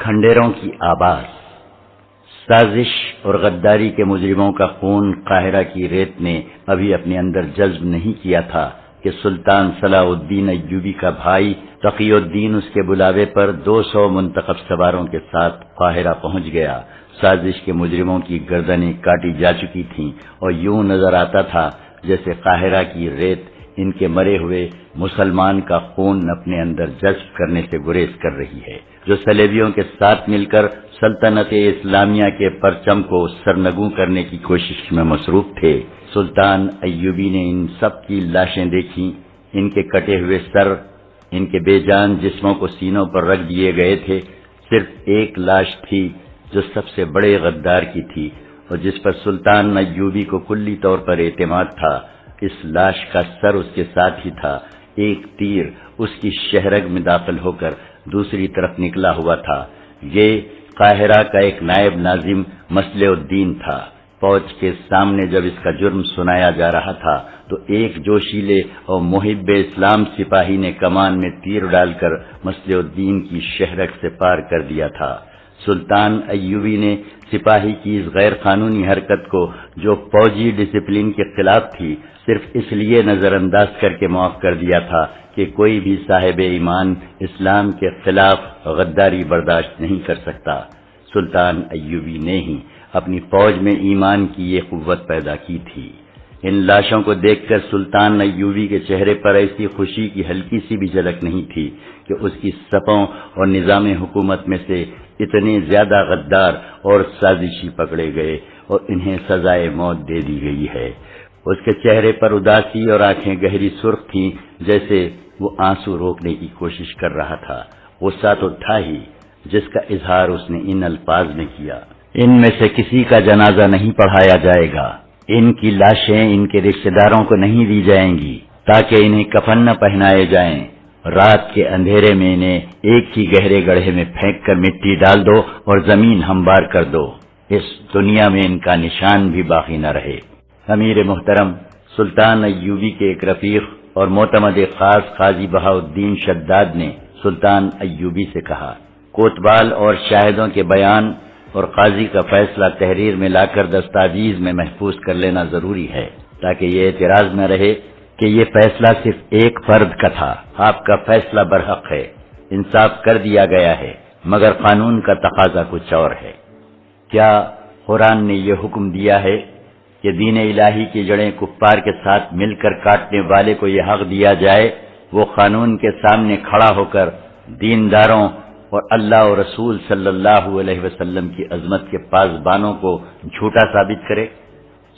کھنڈیروں کی آواز۔ سازش اور غداری کے مجرموں کا خون قاہرہ کی ریت نے ابھی اپنے اندر جذب نہیں کیا تھا کہ سلطان صلاح الدین ایوبی کا بھائی تقی الدین اس کے بلاوے پر 200 منتخب سواروں کے ساتھ قاہرہ پہنچ گیا۔ سازش کے مجرموں کی گردنیں کاٹی جا چکی تھیں اور یوں نظر آتا تھا جیسے قاہرہ کی ریت ان کے مرے ہوئے مسلمان کا خون اپنے اندر جذب کرنے سے گریز کر رہی ہے، جو صلیبیوں کے ساتھ مل کر سلطنت اسلامیہ کے پرچم کو سرنگوں کرنے کی کوشش میں مصروف تھے۔ سلطان ایوبی نے ان سب کی لاشیں دیکھی، ان کے کٹے ہوئے سر، ان کے بے جان جسموں کو سینوں پر رکھ دیے گئے تھے۔ صرف ایک لاش تھی جو سب سے بڑے غدار کی تھی اور جس پر سلطان ایوبی کو کلی طور پر اعتماد تھا۔ اس لاش کا سر اس کے ساتھ ہی تھا۔ ایک تیر اس کی شہرگ میں داخل ہو کر دوسری طرف نکلا ہوا تھا۔ یہ قاہرہ کا ایک نائب ناظم مصلح الدین تھا۔ فوج کے سامنے جب اس کا جرم سنایا جا رہا تھا تو ایک جوشیلے اور محب اسلام سپاہی نے کمان میں تیر ڈال کر مصلح الدین کی شہرگ سے پار کر دیا تھا۔ سلطان ایوبی نے سپاہی کی اس غیر قانونی حرکت کو، جو فوجی ڈسپلن کے خلاف تھی، صرف اس لیے نظر انداز کر کے معاف کر دیا تھا کہ کوئی بھی صاحب ایمان اسلام کے خلاف غداری برداشت نہیں کر سکتا۔ سلطان ایوبی نے ہی اپنی فوج میں ایمان کی یہ قوت پیدا کی تھی۔ ان لاشوں کو دیکھ کر سلطان ایوبی کے چہرے پر ایسی خوشی کی ہلکی سی بھی جھلک نہیں تھی کہ اس کی صفوں اور نظام حکومت میں سے اتنے زیادہ غدار اور سازشی پکڑے گئے اور انہیں سزائے موت دے دی گئی ہے۔ اس کے چہرے پر اداسی اور آنکھیں گہری سرخ تھیں، جیسے وہ آنسو روکنے کی کوشش کر رہا تھا۔ غصہ تو تھا ہی، جس کا اظہار اس نے ان الفاظ میں کیا: ان میں سے کسی کا جنازہ نہیں پڑھایا جائے گا، ان کی لاشیں ان کے رشتہ داروں کو نہیں دی جائیں گی تاکہ انہیں کفن نہ پہنائے جائیں۔ رات کے اندھیرے میں انہیں ایک ہی گہرے گڑھے میں پھینک کر مٹی ڈال دو اور زمین ہموار کر دو، اس دنیا میں ان کا نشان بھی باقی نہ رہے۔ امیر محترم سلطان ایوبی کے ایک رفیق اور معتمد خاص قاضی بہاؤالدین شداد نے سلطان ایوبی سے کہا، کوتوال اور شاہدوں کے بیان اور قاضی کا فیصلہ تحریر میں لا کر دستاویز میں محفوظ کر لینا ضروری ہے تاکہ یہ اعتراض نہ رہے کہ یہ فیصلہ صرف ایک فرد کا تھا۔ آپ کا فیصلہ برحق ہے، انصاف کر دیا گیا ہے، مگر قانون کا تقاضا کچھ اور ہے۔ کیا قرآن نے یہ حکم دیا ہے کہ دین الہی کی جڑیں کفار کے ساتھ مل کر کاٹنے والے کو یہ حق دیا جائے وہ قانون کے سامنے کھڑا ہو کر دینداروں اور اللہ اور رسول صلی اللہ علیہ وسلم کی عظمت کے پاسبانوں کو جھوٹا ثابت کرے؟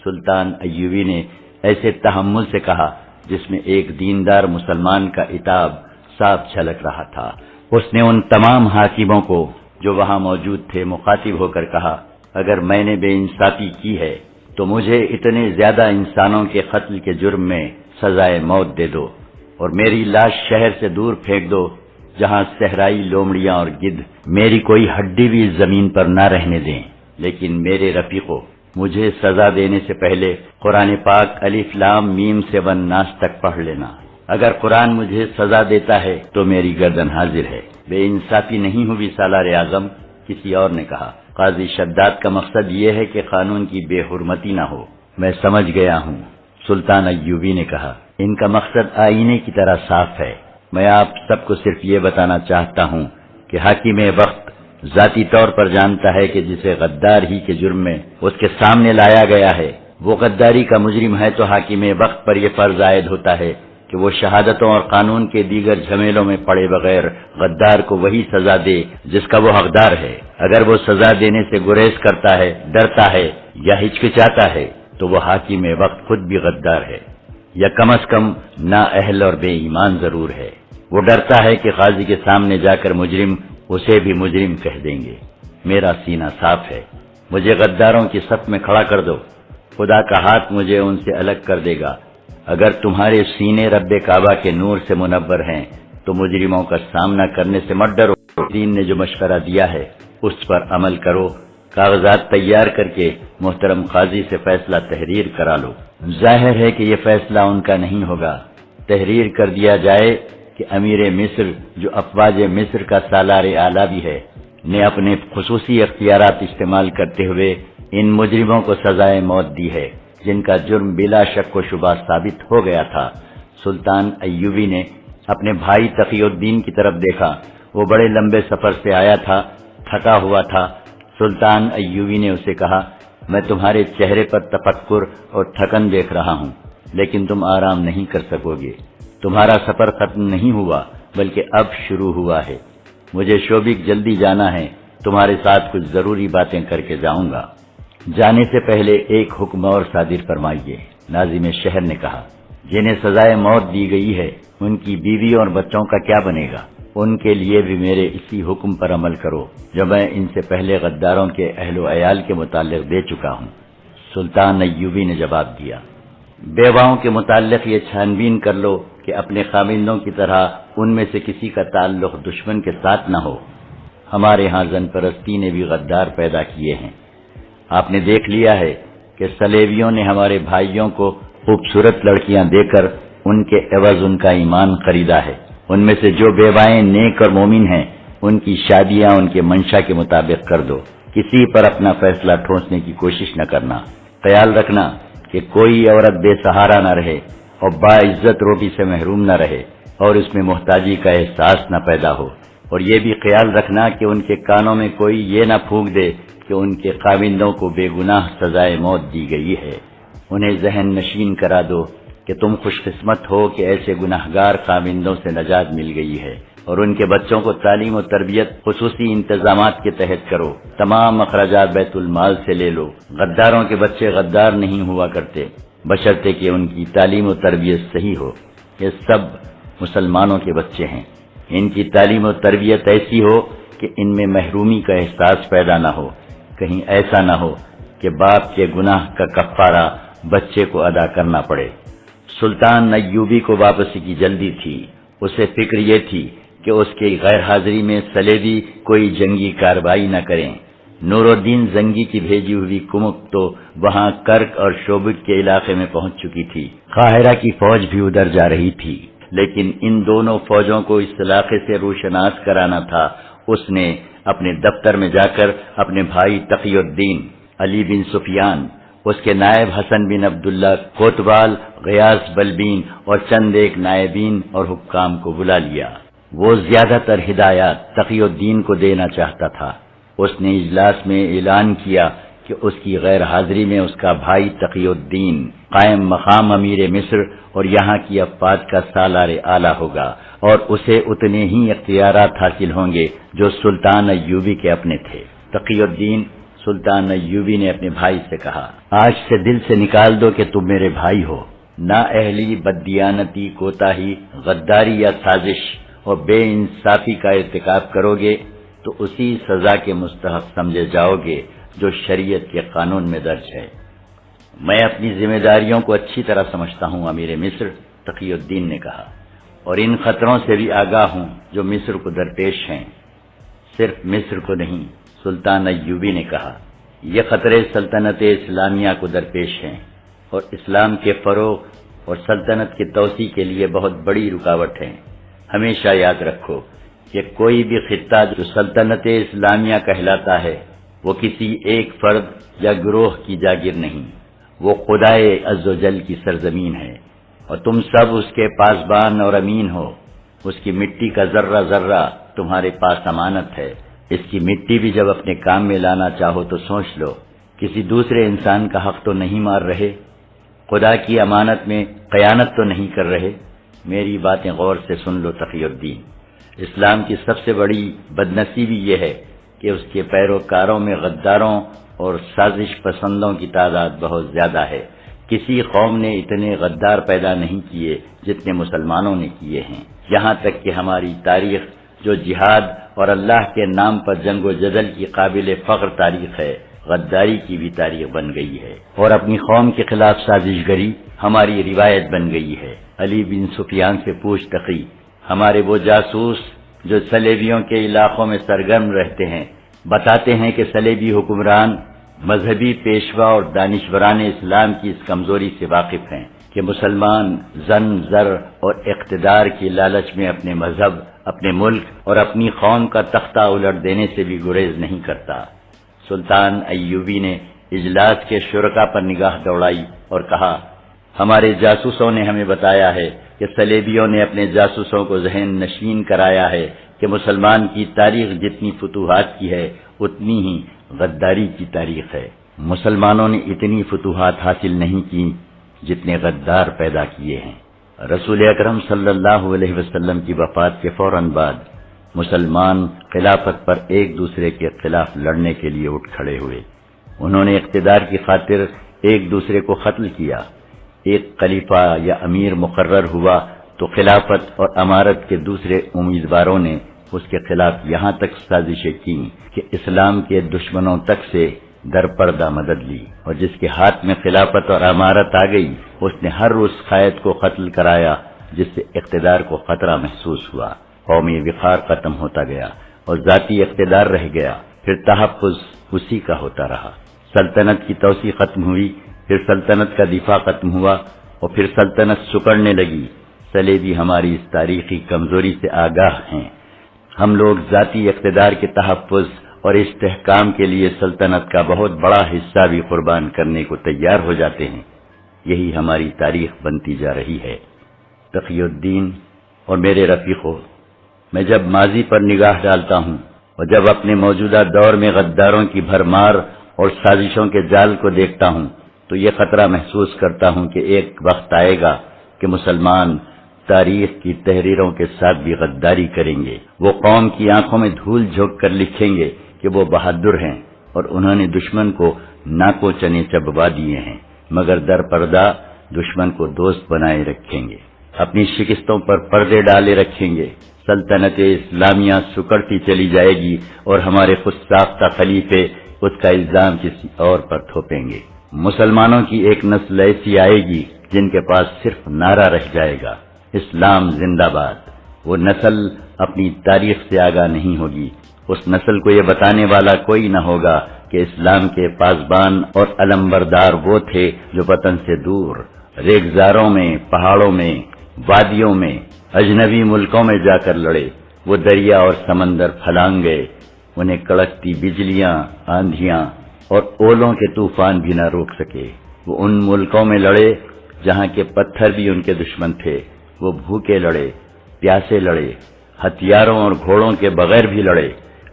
سلطان ایوبی نے ایسے تحمل سے کہا جس میں ایک دیندار مسلمان کا عتاب صاف جھلک رہا تھا۔ اس نے ان تمام حاکموں کو جو وہاں موجود تھے مخاطب ہو کر کہا، اگر میں نے بے انصافی کی ہے تو مجھے اتنے زیادہ انسانوں کے قتل کے جرم میں سزائے موت دے دو اور میری لاش شہر سے دور پھینک دو جہاں صحرائی لومڑیاں اور گدھ میری کوئی ہڈی بھی زمین پر نہ رہنے دیں۔ لیکن میرے رفیقو، مجھے سزا دینے سے پہلے قرآن پاک الف لام میم سے والناس تک پڑھ لینا۔ اگر قرآن مجھے سزا دیتا ہے تو میری گردن حاضر ہے۔ بے انصافی نہیں ہوئی سالار اعظم، کسی اور نے کہا۔ قاضی شداد کا مقصد یہ ہے کہ قانون کی بے حرمتی نہ ہو۔ میں سمجھ گیا ہوں، سلطان ایوبی نے کہا۔ ان کا مقصد آئینے کی طرح صاف ہے۔ میں آپ سب کو صرف یہ بتانا چاہتا ہوں کہ حاکم وقت ذاتی طور پر جانتا ہے کہ جسے غدار ہی کے جرم میں اس کے سامنے لایا گیا ہے وہ غداری کا مجرم ہے، تو حاکم وقت پر یہ فرض عائد ہوتا ہے کہ وہ شہادتوں اور قانون کے دیگر جھمیلوں میں پڑے بغیر غدار کو وہی سزا دے جس کا وہ حقدار ہے۔ اگر وہ سزا دینے سے گریز کرتا ہے، ڈرتا ہے یا ہچکچاتا ہے تو وہ حاکم وقت خود بھی غدار ہے، یا کم از کم نااہل اور بے ایمان ضرور ہے۔ وہ ڈرتا ہے کہ قاضی کے سامنے جا کر مجرم اسے بھی مجرم کہہ دیں گے۔ میرا سینہ صاف ہے، مجھے غداروں کی صف میں کھڑا کر دو، خدا کا ہاتھ مجھے ان سے الگ کر دے گا۔ اگر تمہارے سینے رب کعبہ کے نور سے منور ہیں تو مجرموں کا سامنا کرنے سے مت ڈرو۔ دین نے جو مشورہ دیا ہے اس پر عمل کرو۔ کاغذات تیار کر کے محترم قاضی سے فیصلہ تحریر کرا لو۔ ظاہر ہے کہ یہ فیصلہ ان کا نہیں ہوگا۔ تحریر کر دیا جائے کہ امیر مصر جو افواج مصر کا سالار اعلیٰ بھی ہے نے اپنے خصوصی اختیارات استعمال کرتے ہوئے ان مجرموں کو سزائے موت دی ہے جن کا جرم بلا شک و شبہ ثابت ہو گیا تھا۔ سلطان ایوبی نے اپنے بھائی تقی الدین کی طرف دیکھا۔ وہ بڑے لمبے سفر سے آیا تھا، تھکا ہوا تھا۔ سلطان ایوبی نے اسے کہا، میں تمہارے چہرے پر تفکر اور تھکن دیکھ رہا ہوں، لیکن تم آرام نہیں کر سکو گے۔ تمہارا سفر ختم نہیں ہوا بلکہ اب شروع ہوا ہے۔ مجھے شوبک جلدی جانا ہے، تمہارے ساتھ کچھ ضروری باتیں کر کے جاؤں گا۔ جانے سے پہلے ایک حکم اور صادر فرمائیے، ناظم شہر نے کہا۔ جنہیں سزائے موت دی گئی ہے ان کی بیوی اور بچوں کا کیا بنے گا؟ ان کے لیے بھی میرے اسی حکم پر عمل کرو جو میں ان سے پہلے غداروں کے اہل و عیال کے متعلق دے چکا ہوں۔ سلطان ایوبی نے جواب دیا، بیواؤں کے متعلق یہ چھان بین کر لو کہ اپنے خاوندوں کی طرح ان میں سے کسی کا تعلق دشمن کے ساتھ نہ ہو۔ ہمارے ہاں زن پرستی نے بھی غدار پیدا کیے ہیں۔ آپ نے دیکھ لیا ہے کہ صلیبیوں نے ہمارے بھائیوں کو خوبصورت لڑکیاں دے کر ان کے عوض ان کا ایمان خریدا ہے۔ ان میں سے جو بیوائیں نیک اور مومن ہیں ان کی شادیاں ان کے منشا کے مطابق کر دو۔ کسی پر اپنا فیصلہ ٹھونسنے کی کوشش نہ کرنا۔ خیال رکھنا کہ کوئی عورت بے سہارا نہ رہے اور باعزت روٹی سے محروم نہ رہے اور اس میں محتاجی کا احساس نہ پیدا ہو۔ اور یہ بھی خیال رکھنا کہ ان کے کانوں میں کوئی یہ نہ پھونک دے کہ ان کے خاوندوں کو بے گناہ سزائے موت دی گئی ہے۔ انہیں ذہن نشین کرا دو کہ تم خوش قسمت ہو کہ ایسے گناہگار خاوندوں سے نجات مل گئی ہے، اور ان کے بچوں کو تعلیم و تربیت خصوصی انتظامات کے تحت کرو۔ تمام اخراجات بیت المال سے لے لو۔ غداروں کے بچے غدار نہیں ہوا کرتے بشرطے کہ ان کی تعلیم و تربیت صحیح ہو۔ یہ سب مسلمانوں کے بچے ہیں، ان کی تعلیم و تربیت ایسی ہو کہ ان میں محرومی کا احساس پیدا نہ ہو۔ کہیں ایسا نہ ہو کہ باپ کے گناہ کا کفارہ بچے کو ادا کرنا پڑے۔ سلطان ایوبی کو واپسی کی جلدی تھی۔ اسے فکر یہ تھی کہ اس کی غیر حاضری میں صلیبی کوئی جنگی کارروائی نہ کریں۔ نور الدین زنگی کی بھیجی ہوئی کمک تو وہاں کرک اور شوبک کے علاقے میں پہنچ چکی تھی۔ قاہرہ کی فوج بھی ادھر جا رہی تھی، لیکن ان دونوں فوجوں کو اس علاقے سے روشناس کرانا تھا۔ اس نے اپنے دفتر میں جا کر اپنے بھائی تقی الدین، علی بن سفیان، اس کے نائب حسن بن عبداللہ کوتوال، غیاث بلبین اور چند ایک نائبین اور حکام کو بلا لیا۔ وہ زیادہ تر ہدایات تقی الدین کو دینا چاہتا تھا۔ اس نے اجلاس میں اعلان کیا کہ اس کی غیر حاضری میں اس کا بھائی تقی الدین قائم مقام امیر مصر اور یہاں کی افواج کا سالار اعلیٰ ہوگا، اور اسے اتنے ہی اختیارات حاصل ہوں گے جو سلطان ایوبی کے اپنے تھے۔ تقی الدین سلطان ایوبی نے اپنے بھائی سے کہا، آج سے دل سے نکال دو کہ تم میرے بھائی ہو۔ نا اہلی، بددیانتی، کوتاہی، غداری یا سازش اور بے انصافی کا ارتکاب کرو گے تو اسی سزا کے مستحق سمجھے جاؤ گے جو شریعت کے قانون میں درج ہے۔ میں اپنی ذمہ داریوں کو اچھی طرح سمجھتا ہوں امیر مصر، تقی الدین نے کہا، اور ان خطروں سے بھی آگاہ ہوں جو مصر کو درپیش ہیں۔ صرف مصر کو نہیں، سلطان ایوبی نے کہا، یہ خطرے سلطنت اسلامیہ کو درپیش ہیں اور اسلام کے فروغ اور سلطنت کی توسیع کے لیے بہت بڑی رکاوٹ ہیں۔ ہمیشہ یاد رکھو کہ کوئی بھی خطہ جو سلطنت اسلامیہ کہلاتا ہے وہ کسی ایک فرد یا گروہ کی جاگیر نہیں، وہ خدائے عز و جل کی سرزمین ہے، اور تم سب اس کے پاسبان اور امین ہو۔ اس کی مٹی کا ذرہ ذرہ تمہارے پاس امانت ہے۔ اس کی مٹی بھی جب اپنے کام میں لانا چاہو تو سوچ لو، کسی دوسرے انسان کا حق تو نہیں مار رہے، خدا کی امانت میں خیانت تو نہیں کر رہے۔ میری باتیں غور سے سن لو تقی الدین۔ اسلام کی سب سے بڑی بدنصیبی یہ ہے کہ اس کے پیروکاروں میں غداروں اور سازش پسندوں کی تعداد بہت زیادہ ہے۔ کسی قوم نے اتنے غدار پیدا نہیں کیے جتنے مسلمانوں نے کیے ہیں، یہاں تک کہ ہماری تاریخ جو جہاد اور اللہ کے نام پر جنگ و جدل کی قابل فخر تاریخ ہے، غداری کی بھی تاریخ بن گئی ہے، اور اپنی قوم کے خلاف سازش گری ہماری روایت بن گئی ہے۔ علی بن سفیان سے پوچھ تقی، ہمارے وہ جاسوس جو صلیبیوں کے علاقوں میں سرگرم رہتے ہیں بتاتے ہیں کہ صلیبی حکمران مذہبی پیشوا اور دانشوران اسلام کی اس کمزوری سے واقف ہیں کہ کہ مسلمان زن زر اور اقتدار کی لالچ میں اپنے مذہب، اپنے ملک اور اپنی قوم کا تختہ الٹ دینے سے بھی گریز نہیں کرتا۔ سلطان ایوبی نے اجلاس کے شرکا پر نگاہ دوڑائی اور کہا، ہمارے جاسوسوں نے ہمیں بتایا ہے کہ صلیبیوں نے اپنے جاسوسوں کو ذہن نشین کرایا ہے کہ مسلمان کی تاریخ جتنی فتوحات کی ہے اتنی ہی غداری کی تاریخ ہے۔ مسلمانوں نے اتنی فتوحات حاصل نہیں کی جتنے غدار پیدا کیے ہیں۔ رسول اکرم صلی اللہ علیہ وسلم کی وفات کے فوراً بعد مسلمان خلافت پر ایک دوسرے کے خلاف لڑنے کے لیے اٹھ کھڑے ہوئے۔ انہوں نے اقتدار کی خاطر ایک دوسرے کو قتل کیا۔ ایک خلیفہ یا امیر مقرر ہوا تو خلافت اور امارت کے دوسرے امیدواروں نے اس کے خلاف یہاں تک سازشیں کی کہ اسلام کے دشمنوں تک سے در پردہ مدد لی، اور جس کے ہاتھ میں خلافت اور امارت آ گئی اس نے ہر اس قائد کو قتل کرایا جس سے اقتدار کو خطرہ محسوس ہوا۔ قومی وقار ختم ہوتا گیا اور ذاتی اقتدار رہ گیا، پھر تحفظ اسی کا ہوتا رہا۔ سلطنت کی توسیع ختم ہوئی، پھر سلطنت کا دفاع ختم ہوا اور پھر سلطنت سکڑنے لگی۔ صلیبی ہماری اس تاریخی کمزوری سے آگاہ ہیں۔ ہم لوگ ذاتی اقتدار کے تحفظ اور استحکام کے لیے سلطنت کا بہت بڑا حصہ بھی قربان کرنے کو تیار ہو جاتے ہیں۔ یہی ہماری تاریخ بنتی جا رہی ہے۔ تقی الدین اور میرے رفیقوں، میں جب ماضی پر نگاہ ڈالتا ہوں اور جب اپنے موجودہ دور میں غداروں کی بھرمار اور سازشوں کے جال کو دیکھتا ہوں تو یہ خطرہ محسوس کرتا ہوں کہ ایک وقت آئے گا کہ مسلمان تاریخ کی تحریروں کے ساتھ بھی غداری کریں گے۔ وہ قوم کی آنکھوں میں دھول جھونک کر لکھیں گے کہ وہ بہادر ہیں اور انہوں نے دشمن کو ناکوں چنے چبوا دیے ہیں، مگر در پردہ دشمن کو دوست بنائے رکھیں گے، اپنی شکستوں پر پردے ڈالے رکھیں گے۔ سلطنت اسلامیہ سکڑتی چلی جائے گی اور ہمارے خود ساختہ خلیفے اس کا الزام کسی اور پر تھوپیں گے۔ مسلمانوں کی ایک نسل ایسی آئے گی جن کے پاس صرف نعرہ رہ جائے گا، اسلام زندہ باد۔ وہ نسل اپنی تاریخ سے آگاہ نہیں ہوگی۔ اس نسل کو یہ بتانے والا کوئی نہ ہوگا کہ اسلام کے پاسبان اور علمبردار وہ تھے جو وطن سے دور، ریگزاروں میں، پہاڑوں میں، وادیوں میں، اجنبی ملکوں میں جا کر لڑے۔ وہ دریا اور سمندر پھلانگ گئے، انہیں کڑکتی بجلیاں، آندھیاں اور اولوں کے طوفان بھی نہ روک سکے۔ وہ ان ملکوں میں لڑے جہاں کے پتھر بھی ان کے دشمن تھے۔ وہ بھوکے لڑے، پیاسے لڑے، ہتھیاروں اور گھوڑوں کے بغیر بھی لڑے۔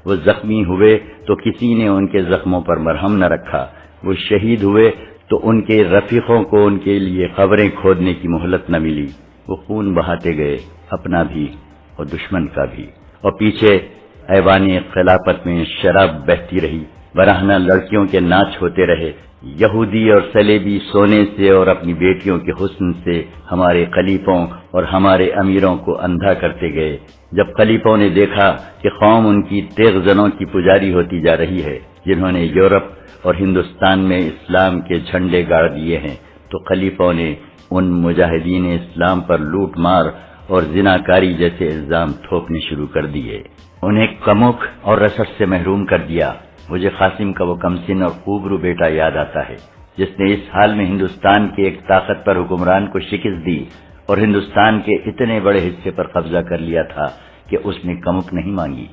وہ زخمی ہوئے تو کسی نے ان کے زخموں پر مرہم نہ رکھا۔ وہ شہید ہوئے تو ان کے رفیقوں کو ان کے لیے قبریں کھودنے کی مہلت نہ ملی۔ وہ خون بہاتے گئے، اپنا بھی اور دشمن کا بھی، اور پیچھے ایوان خلافت میں شراب بہتی رہی، برہنہ لڑکیوں کے ناچ ہوتے رہے۔ یہودی اور صلیبی سونے سے اور اپنی بیٹیوں کے حسن سے ہمارے خلیفوں اور ہمارے امیروں کو اندھا کرتے گئے۔ جب خلیفوں نے دیکھا کہ قوم ان کی تیغ زنوں کی پجاری ہوتی جا رہی ہے جنہوں نے یورپ اور ہندوستان میں اسلام کے جھنڈے گاڑ دیے ہیں، تو خلیفوں نے ان مجاہدین اسلام پر لوٹ مار اور زناکاری جیسے الزام تھوپنے شروع کر دیے، انہیں کمک اور رسد سے محروم کر دیا۔ مجھے قاسم کا وہ کمسن اور خوبرو بیٹا یاد آتا ہے جس نے اس حال میں ہندوستان کے ایک طاقت پر حکمران کو شکست دی اور ہندوستان کے اتنے بڑے حصے پر قبضہ کر لیا تھا کہ اس نے کمک نہیں مانگی،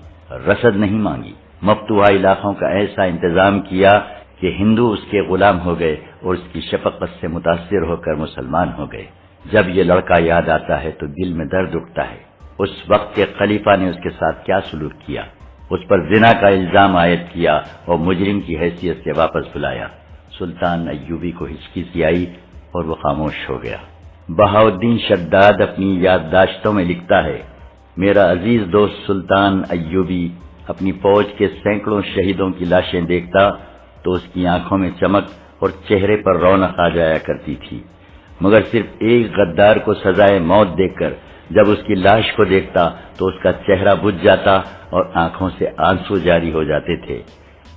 رسد نہیں مانگی، مفتوحہ علاقوں کا ایسا انتظام کیا کہ ہندو اس کے غلام ہو گئے اور اس کی شفقت سے متاثر ہو کر مسلمان ہو گئے۔ جب یہ لڑکا یاد آتا ہے تو دل میں درد اٹھتا ہے۔ اس وقت کے خلیفہ نے اس کے ساتھ کیا سلوک کیا، اس پر زنا کا الزام عائد کیا اور مجرم کی حیثیت سے واپس بلایا۔ سلطان ایوبی کو ہچکی سی آئی اور وہ خاموش ہو گیا۔ بہاؤالدین شداد اپنی یادداشتوں میں لکھتا ہے، میرا عزیز دوست سلطان ایوبی اپنی فوج کے سینکڑوں شہیدوں کی لاشیں دیکھتا تو اس کی آنکھوں میں چمک اور چہرے پر رونق آ جایا کرتی تھی، مگر صرف ایک غدار کو سزائے موت دیکھ کر جب اس کی لاش کو دیکھتا تو اس کا چہرہ بجھ جاتا اور آنکھوں سے آنسو جاری ہو جاتے تھے۔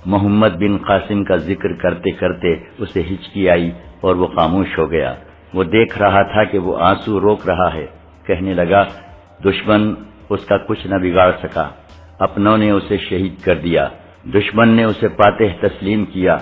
محمد بن قاسم کا ذکر کرتے کرتے اسے ہچکی آئی اور وہ خاموش ہو گیا۔ وہ دیکھ رہا تھا کہ وہ آنسو روک رہا ہے۔ کہنے لگا، دشمن اس کا کچھ نہ بگاڑ سکا، اپنوں نے اسے شہید کر دیا۔ دشمن نے اسے فاتح تسلیم کیا،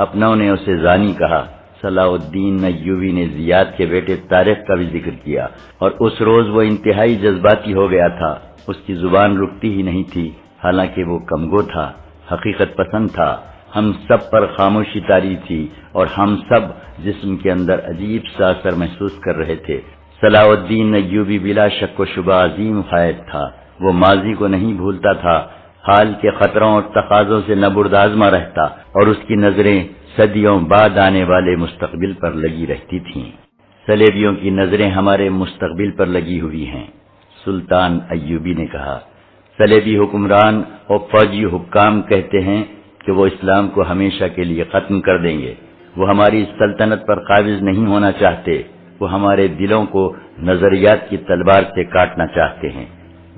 اپنوں نے اسے زانی کہا۔ صلاح الدین ایوبی نے زیاد کے بیٹے طارق کا بھی ذکر کیا، اور اس روز وہ انتہائی جذباتی ہو گیا تھا، اس کی زبان رکتی ہی نہیں تھی، حالانکہ وہ کمگو تھا، حقیقت پسند تھا، ہم سب پر خاموشی طاری تھی اور ہم سب جسم کے اندر عجیب سا اثر محسوس کر رہے تھے۔ صلاح الدین ایوبی بلا شک و شبہ عظیم قائد تھا، وہ ماضی کو نہیں بھولتا تھا، حال کے خطروں اور تقاضوں سے نبرد-آزما رہتا، اور اس کی نظریں صدیوں بعد آنے والے مستقبل پر لگی رہتی تھیں۔ صلیبیوں کی نظریں ہمارے مستقبل پر لگی ہوئی ہیں، سلطان ایوبی نے کہا۔ صلیبی حکمران اور فوجی حکام کہتے ہیں کہ وہ اسلام کو ہمیشہ کے لیے ختم کر دیں گے، وہ ہماری سلطنت پر قابض نہیں ہونا چاہتے، وہ ہمارے دلوں کو نظریات کی تلوار سے کاٹنا چاہتے ہیں۔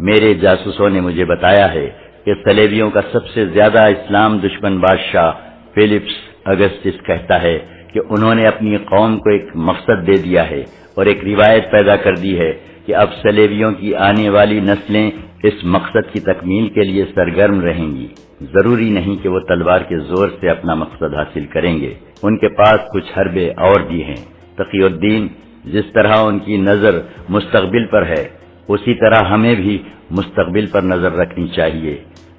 میرے جاسوسوں نے مجھے بتایا ہے کہ صلیبیوں کا سب سے زیادہ اسلام دشمن بادشاہ فیلپس اگسٹس کہتا ہے کہ انہوں نے اپنی قوم کو ایک مقصد دے دیا ہے اور ایک روایت پیدا کر دی ہے کہ اب صلیبیوں کی آنے والی نسلیں اس مقصد کی تکمیل کے لیے سرگرم رہیں گی۔ ضروری نہیں کہ وہ تلوار کے زور سے اپنا مقصد حاصل کریں گے، ان کے پاس کچھ حربے اور بھی ہیں۔ تقی الدین، جس طرح ان کی نظر مستقبل پر ہے، اسی طرح ہمیں بھی مستقبل پر نظر رکھنی چاہیے۔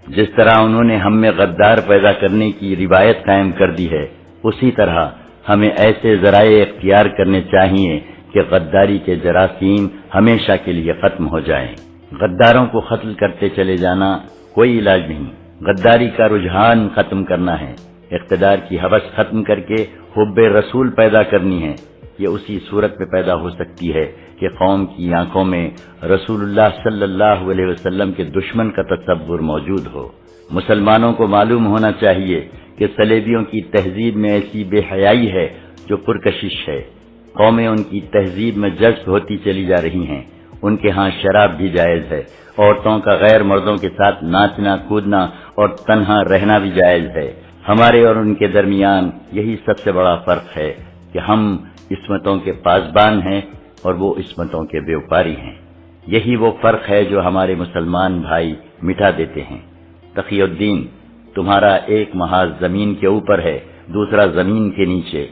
جس طرح انہوں نے ہم میں غدار پیدا کرنے کی روایت قائم کر دی ہے، اسی طرح ہمیں ایسے ذرائع اختیار کرنے چاہیے کہ غداری کے جراثیم ہمیشہ کے لیے ختم ہو جائیں۔ غداروں کو قتل کرتے چلے جانا کوئی علاج نہیں، غداری کا رجحان ختم کرنا ہے، اقتدار کی ہوس ختم کر کے حب رسول پیدا کرنی ہے۔ یہ اسی صورت میں پیدا ہو سکتی ہے کہ قوم کی آنکھوں میں رسول اللہ صلی اللہ علیہ وسلم کے دشمن کا تصور موجود ہو۔ مسلمانوں کو معلوم ہونا چاہیے کہ صلیبیوں کی تہذیب میں ایسی بے حیائی ہے جو پرکشش ہے۔ قومیں ان کی تہذیب میں جذب ہوتی چلی جا رہی ہیں، ان کے ہاں شراب بھی جائز ہے، عورتوں کا غیر مردوں کے ساتھ ناچنا کودنا اور تنہا رہنا بھی جائز ہے۔ ہمارے اور ان کے درمیان یہی سب سے بڑا فرق ہے کہ ہم عصمتوں کے پاسبان ہیں اور وہ عصمتوں کے بیوپاری ہیں۔ یہی وہ فرق ہے جو ہمارے مسلمان بھائی مٹا دیتے ہیں۔ تقی الدین، تمہارا ایک محاذ زمین کے اوپر ہے، دوسرا زمین کے نیچے،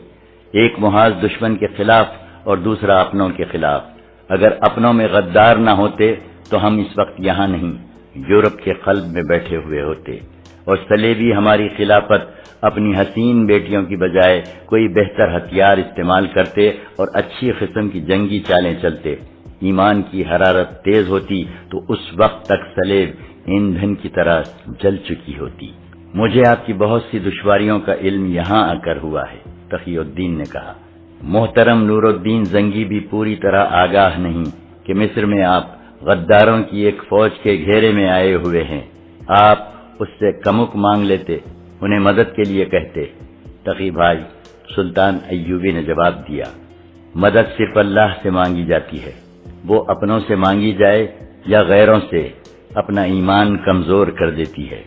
ایک محاذ دشمن کے خلاف اور دوسرا اپنوں کے خلاف۔ اگر اپنوں میں غدار نہ ہوتے تو ہم اس وقت یہاں نہیں، یورپ کے قلب میں بیٹھے ہوئے ہوتے، اور صلیبی ہماری خلافت اپنی حسین بیٹیوں کی بجائے کوئی بہتر ہتھیار استعمال کرتے اور اچھی قسم کی جنگی چالیں چلتے۔ ایمان کی حرارت تیز ہوتی تو اس وقت تک صلیب ایندھن کی طرح جل چکی ہوتی۔ مجھے آپ کی بہت سی دشواریوں کا علم یہاں آ کر ہوا ہے، تقی الدین نے کہا۔ محترم نور الدین زنگی بھی پوری طرح آگاہ نہیں کہ مصر میں آپ غداروں کی ایک فوج کے گھیرے میں آئے ہوئے ہیں۔ آپ اس سے کمک مانگ لیتے، انہیں مدد کے لیے کہتے۔ تقی بھائی، سلطان ایوبی نے جواب دیا، مدد صرف اللہ سے مانگی جاتی ہے، وہ اپنوں سے مانگی جائے یا غیروں سے اپنا ایمان کمزور کر دیتی ہے۔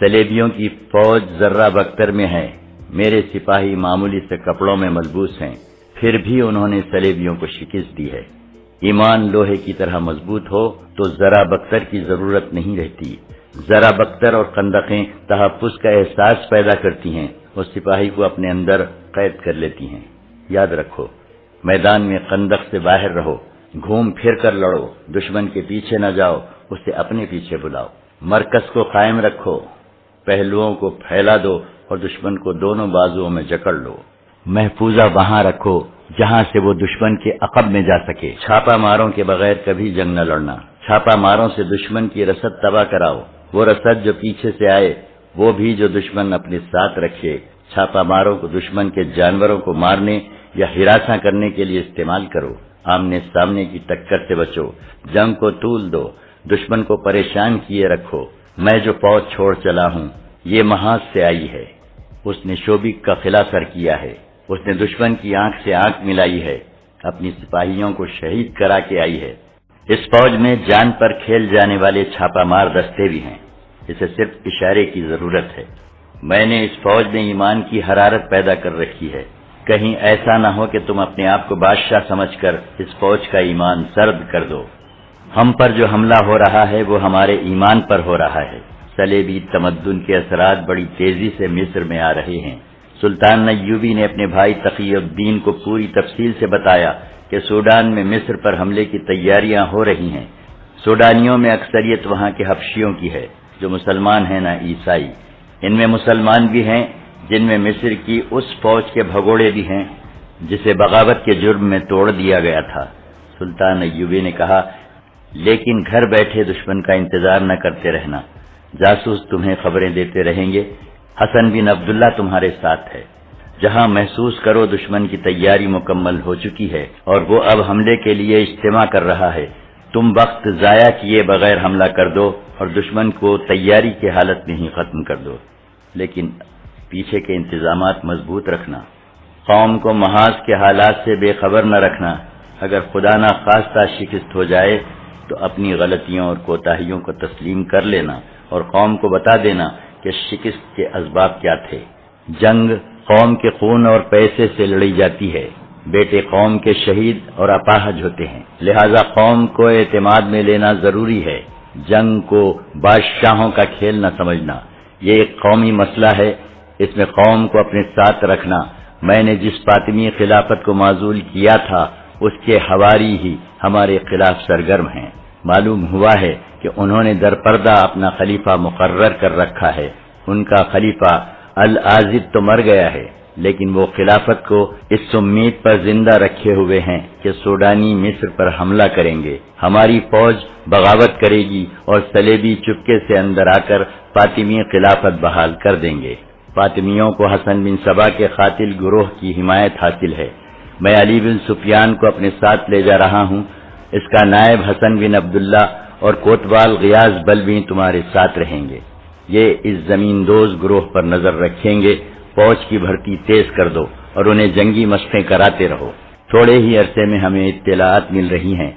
صلیبیوں کی فوج ذرہ بختر میں ہے، میرے سپاہی معمولی سے کپڑوں میں ملبوس ہیں، پھر بھی انہوں نے صلیبیوں کو شکست دی ہے۔ ایمان لوہے کی طرح مضبوط ہو تو ذرہ بختر کی ضرورت نہیں رہتی۔ ذرہ بختر اور خندقیں تحفظ کا احساس پیدا کرتی ہیں اور سپاہی کو اپنے اندر قید کر لیتی ہیں۔ یاد رکھو، میدان میں خندق سے باہر رہو، گھوم پھر کر لڑو، دشمن کے پیچھے نہ جاؤ، اسے اپنے پیچھے بلاؤ۔ مرکز کو قائم رکھو، پہلوؤں کو پھیلا دو اور دشمن کو دونوں بازوؤں میں جکڑ لو۔ محفوظہ وہاں رکھو جہاں سے وہ دشمن کے عقب میں جا سکے۔ چھاپا ماروں کے بغیر کبھی جنگ نہ لڑنا، چھاپا ماروں سے دشمن کی رسد تباہ کراؤ، وہ رسد جو پیچھے سے آئے وہ بھی جو دشمن اپنے ساتھ رکھے۔ چھاپا ماروں کو دشمن کے جانوروں کو مارنے یا ہراساں کرنے کے لیے استعمال کرو۔ آمنے سامنے کی ٹکر سے بچو، جنگ کو طول دو، دشمن کو پریشان کیے رکھو۔ میں جو فوج چھوڑ چلا ہوں یہ محاذ سے آئی ہے، اس نے شوبک کا خلا سر کیا ہے، اس نے دشمن کی آنکھ سے آنکھ ملائی ہے، اپنی سپاہیوں کو شہید کرا کے آئی ہے۔ اس فوج میں جان پر کھیل جانے والے چھاپا مار دستے بھی ہیں، اسے صرف اشارے کی ضرورت ہے۔ میں نے اس فوج میں ایمان کی حرارت پیدا کر رکھی ہے، کہیں ایسا نہ ہو کہ تم اپنے آپ کو بادشاہ سمجھ کر اس فوج کا ایمان سرد کر دو۔ ہم پر جو حملہ ہو رہا ہے وہ ہمارے ایمان پر ہو رہا ہے۔ صلیبی تمدن کے اثرات بڑی تیزی سے مصر میں آ رہے ہیں، سلطان ایوبی نے اپنے بھائی تقی الدین کو پوری تفصیل سے بتایا کہ سوڈان میں مصر پر حملے کی تیاریاں ہو رہی ہیں۔ سوڈانیوں میں اکثریت وہاں کے حبشیوں کی ہے جو مسلمان ہیں نہ عیسائی۔ ان میں مسلمان بھی ہیں جن میں مصر کی اس فوج کے بھگوڑے بھی ہیں جسے بغاوت کے جرم میں توڑ دیا گیا تھا۔ سلطان ایوبی نے کہا، لیکن گھر بیٹھے دشمن کا انتظار نہ کرتے رہنا، جاسوس تمہیں خبریں دیتے رہیں گے۔ حسن بن عبداللہ تمہارے ساتھ ہے۔ جہاں محسوس کرو دشمن کی تیاری مکمل ہو چکی ہے اور وہ اب حملے کے لیے اجتماع کر رہا ہے، تم وقت ضائع کیے بغیر حملہ کر دو اور دشمن کو تیاری کی حالت میں ہی ختم کر دو، لیکن پیچھے کے انتظامات مضبوط رکھنا۔ قوم کو محاذ کے حالات سے بے خبر نہ رکھنا۔ اگر خدا نہ خواستہ شکست ہو جائے تو اپنی غلطیوں اور کوتاہیوں کو تسلیم کر لینا اور قوم کو بتا دینا کہ شکست کے اسباب کیا تھے۔ جنگ قوم کے خون اور پیسے سے لڑی جاتی ہے۔ بیٹے قوم کے شہید اور اپاہج ہوتے ہیں، لہذا قوم کو اعتماد میں لینا ضروری ہے۔ جنگ کو بادشاہوں کا کھیل نہ سمجھنا، یہ ایک قومی مسئلہ ہے، اس میں قوم کو اپنے ساتھ رکھنا۔ میں نے جس فاطمی خلافت کو معزول کیا تھا اس کے حواری ہی ہمارے خلاف سرگرم ہیں۔ معلوم ہوا ہے کہ انہوں نے درپردہ اپنا خلیفہ مقرر کر رکھا ہے۔ ان کا خلیفہ العازب تو مر گیا ہے، لیکن وہ خلافت کو اس امید پر زندہ رکھے ہوئے ہیں کہ سوڈانی مصر پر حملہ کریں گے، ہماری فوج بغاوت کرے گی اور صلیبی چپکے سے اندر آ کر فاطمی خلافت بحال کر دیں گے۔ فاطمیوں کو حسن بن سبا کے قاتل گروہ کی حمایت حاصل ہے۔ میں علی بن سفیان کو اپنے ساتھ لے جا رہا ہوں، اس کا نائب حسن بن عبداللہ اور کوتوال غیاث بلبی تمہارے ساتھ رہیں گے۔ یہ اس زمین دوز گروہ پر نظر رکھیں گے۔ فوج کی بھرتی تیز کر دو اور انہیں جنگی مشقیں کراتے رہو۔ تھوڑے ہی عرصے میں ہمیں اطلاعات مل رہی ہیں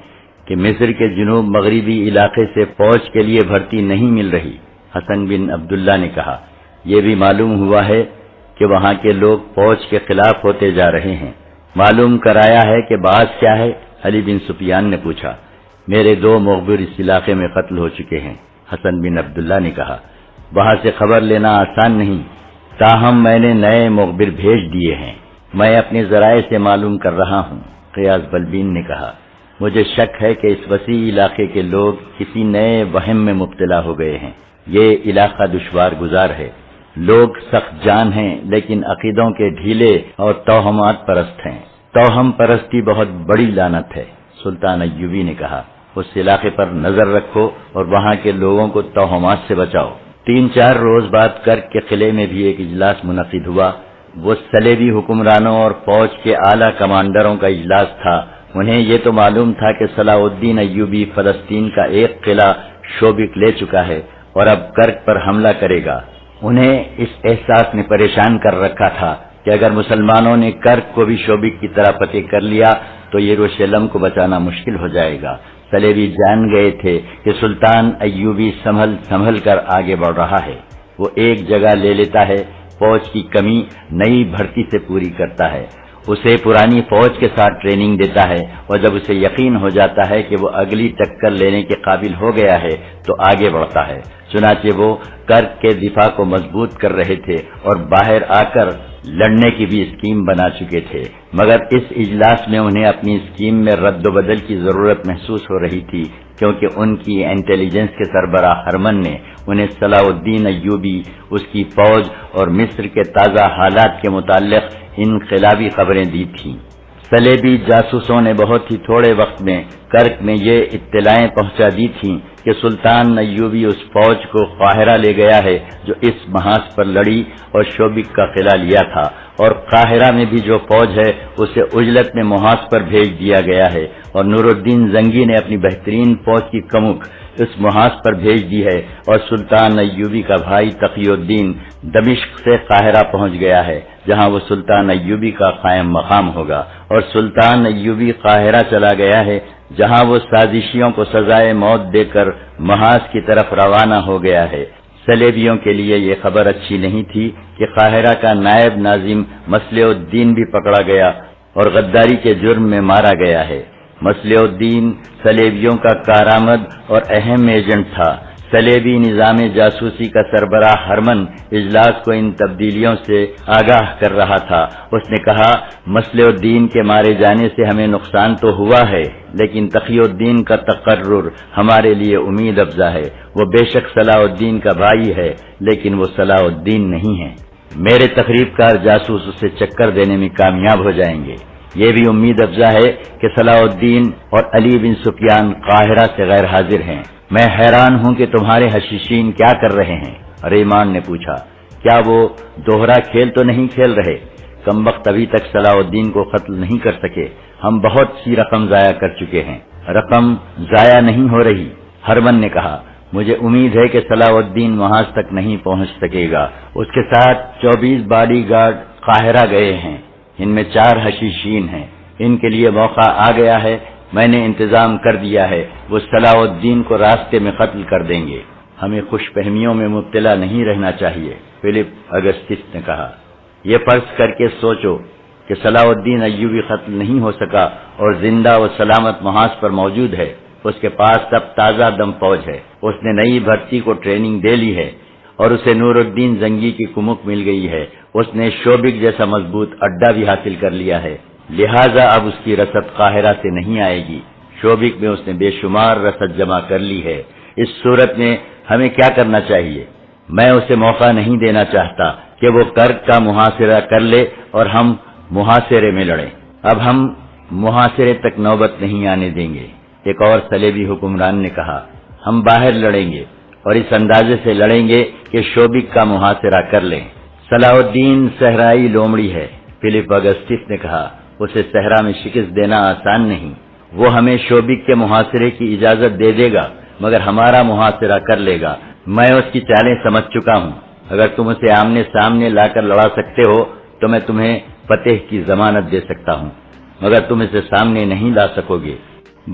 کہ مصر کے جنوب مغربی علاقے سے فوج کے لیے بھرتی نہیں مل رہی۔ حسن بن عبداللہ نے کہا، یہ بھی معلوم ہوا ہے کہ وہاں کے لوگ فوج کے خلاف ہوتے جا رہے ہیں۔ معلوم کرایا ہے کہ باعث کیا ہے؟ علی بن سفیان نے پوچھا۔ میرے 2 مخبر اس علاقے میں قتل ہو چکے ہیں، حسن بن عبداللہ نے کہا۔ وہاں سے خبر لینا آسان نہیں، تاہم میں نے نئے مخبر بھیج دیے ہیں، میں اپنے ذرائع سے معلوم کر رہا ہوں، غیاث بلبین نے کہا۔ مجھے شک ہے کہ اس وسیع علاقے کے لوگ کسی نئے وہم میں مبتلا ہو گئے ہیں۔ یہ علاقہ دشوار گزار ہے، لوگ سخت جان ہیں لیکن عقیدوں کے ڈھیلے اور توہمات پرست ہیں۔ توہم پرستی بہت بڑی لعنت ہے، سلطان ایوبی نے کہا۔ اس علاقے پر نظر رکھو اور وہاں کے لوگوں کو توہمات سے بچاؤ۔ 3-4 روز بعد کرک کے قلعے میں بھی ایک اجلاس منعقد ہوا۔ وہ صلیبی حکمرانوں اور فوج کے اعلیٰ کمانڈروں کا اجلاس تھا۔ انہیں یہ تو معلوم تھا کہ صلاح الدین ایوبی فلسطین کا ایک قلعہ شوبک لے چکا ہے اور اب کرک پر حملہ کرے گا۔ انہیں اس احساس نے پریشان کر رکھا تھا کہ اگر مسلمانوں نے کرک کو بھی شوبک کی طرح فتح کر لیا تو یروشلم کو بچانا مشکل ہو جائے گا۔ صلیبی جان گئے تھے کہ سلطان ایوبی سنبھل کر آگے بڑھ رہا ہے۔ وہ ایک جگہ لے لیتا ہے، فوج کی کمی نئی بھرتی سے پوری کرتا ہے، اسے پرانی فوج کے ساتھ ٹریننگ دیتا ہے، اور جب اسے یقین ہو جاتا ہے کہ وہ اگلی ٹکر لینے کے قابل ہو گیا ہے تو آگے بڑھتا ہے۔ چنانچہ وہ کرک کے دفاع کو مضبوط کر رہے تھے اور باہر آ کر لڑنے کی بھی اسکیم بنا چکے تھے، مگر اس اجلاس میں انہیں اپنی اسکیم میں رد و بدل کی ضرورت محسوس ہو رہی تھی، کیونکہ ان کی انٹیلیجنس کے سربراہ ہرمن نے انہیں صلاح الدین ایوبی، اس کی فوج اور مصر کے تازہ حالات کے متعلق انقلابی خبریں دی تھیں۔ صلیبی جاسوسوں نے بہت ہی تھوڑے وقت میں کرک میں یہ اطلاعیں پہنچا دی تھیں کہ سلطان ایوبی اس فوج کو قاہرہ لے گیا ہے جو اس محاذ پر لڑی اور شوبک کا قلعہ لیا تھا، اور قاہرہ میں بھی جو فوج ہے اسے عجلت میں محاذ پر بھیج دیا گیا ہے، اور نور الدین زنگی نے اپنی بہترین فوج کی کمک اس محاذ پر بھیج دی ہے، اور سلطان ایوبی کا بھائی تقی الدین دمشق سے قاہرہ پہنچ گیا ہے، جہاں وہ سلطان ایوبی کا قائم مقام ہوگا، اور سلطان ایوبی قاہرہ چلا گیا ہے جہاں وہ سازشیوں کو سزائے موت دے کر محاذ کی طرف روانہ ہو گیا ہے۔ صلیبیوں کے لیے یہ خبر اچھی نہیں تھی کہ قاہرہ کا نائب ناظم مصلح الدین بھی پکڑا گیا اور غداری کے جرم میں مارا گیا ہے۔ مصلح الدین صلیبیوں کا کارآمد اور اہم ایجنٹ تھا۔ صلیبی نظام جاسوسی کا سربراہ ہرمن اجلاس کو ان تبدیلیوں سے آگاہ کر رہا تھا۔ اس نے کہا، مسلح الدین کے مارے جانے سے ہمیں نقصان تو ہوا ہے، لیکن تقی الدین کا تقرر ہمارے لیے امید افزا ہے۔ وہ بے شک صلاح الدین کا بھائی ہے، لیکن وہ صلاح الدین نہیں ہے۔ میرے تقریب کار جاسوس اسے چکر دینے میں کامیاب ہو جائیں گے۔ یہ بھی امید افزا ہے کہ صلاح الدین اور علی بن سفیان قاہرہ سے غیر حاضر ہیں۔ میں حیران ہوں کہ تمہارے حشیشین کیا کر رہے ہیں؟ ریمان نے پوچھا، کیا وہ دوہرا کھیل تو نہیں کھیل رہے؟ کم وقت ابھی تک صلاح الدین کو قتل نہیں کر سکے۔ ہم بہت سی رقم ضائع کر چکے ہیں۔ رقم ضائع نہیں ہو رہی، ہرمن نے کہا۔ مجھے امید ہے کہ صلاح الدین محاذ تک نہیں پہنچ سکے گا۔ اس کے ساتھ 24 باڈی گارڈ قاہرہ گئے ہیں، ان میں 4 حشیشین ہیں۔ ان کے لیے موقع آ گیا ہے، میں نے انتظام کر دیا ہے، وہ صلاح الدین کو راستے میں قتل کر دیں گے۔ ہمیں خوش فہمیوں میں مبتلا نہیں رہنا چاہیے، فلپ اگسطس نے کہا۔ یہ فرض کر کے سوچو کہ صلاح الدین ایوبی قتل نہیں ہو سکا اور زندہ و سلامت محاذ پر موجود ہے۔ اس کے پاس سب تازہ دم فوج ہے، اس نے نئی بھرتی کو ٹریننگ دے لی ہے اور اسے نور الدین زنگی کی کمک مل گئی ہے۔ اس نے شوبک جیسا مضبوط اڈا بھی حاصل کر لیا ہے، لہذا اب اس کی رسد قاہرہ سے نہیں آئے گی۔ شوبک میں اس نے بے شمار رسد جمع کر لی ہے۔ اس صورت میں ہمیں کیا کرنا چاہیے؟ میں اسے موقع نہیں دینا چاہتا کہ وہ کرک کا محاصرہ کر لے اور ہم محاصرے میں لڑیں۔ اب ہم محاصرے تک نوبت نہیں آنے دیں گے، ایک اور صلیبی حکمران نے کہا۔ ہم باہر لڑیں گے اور اس اندازے سے لڑیں گے کہ شوبک کا محاصرہ کر لیں۔ صلاح الدین صحرائی لومڑی ہے، فلپ اگسطس نے کہا۔ اسے صحرا میں شکست دینا آسان نہیں۔ وہ ہمیں شوبک کے محاصرے کی اجازت دے دے گا، مگر ہمارا محاصرہ کر لے گا۔ میں اس کی چالیں سمجھ چکا ہوں۔ اگر تم اسے آمنے سامنے لا کر لڑا سکتے ہو تو میں تمہیں فتح کی ضمانت دے سکتا ہوں، مگر تم اسے سامنے نہیں لا سکو گے۔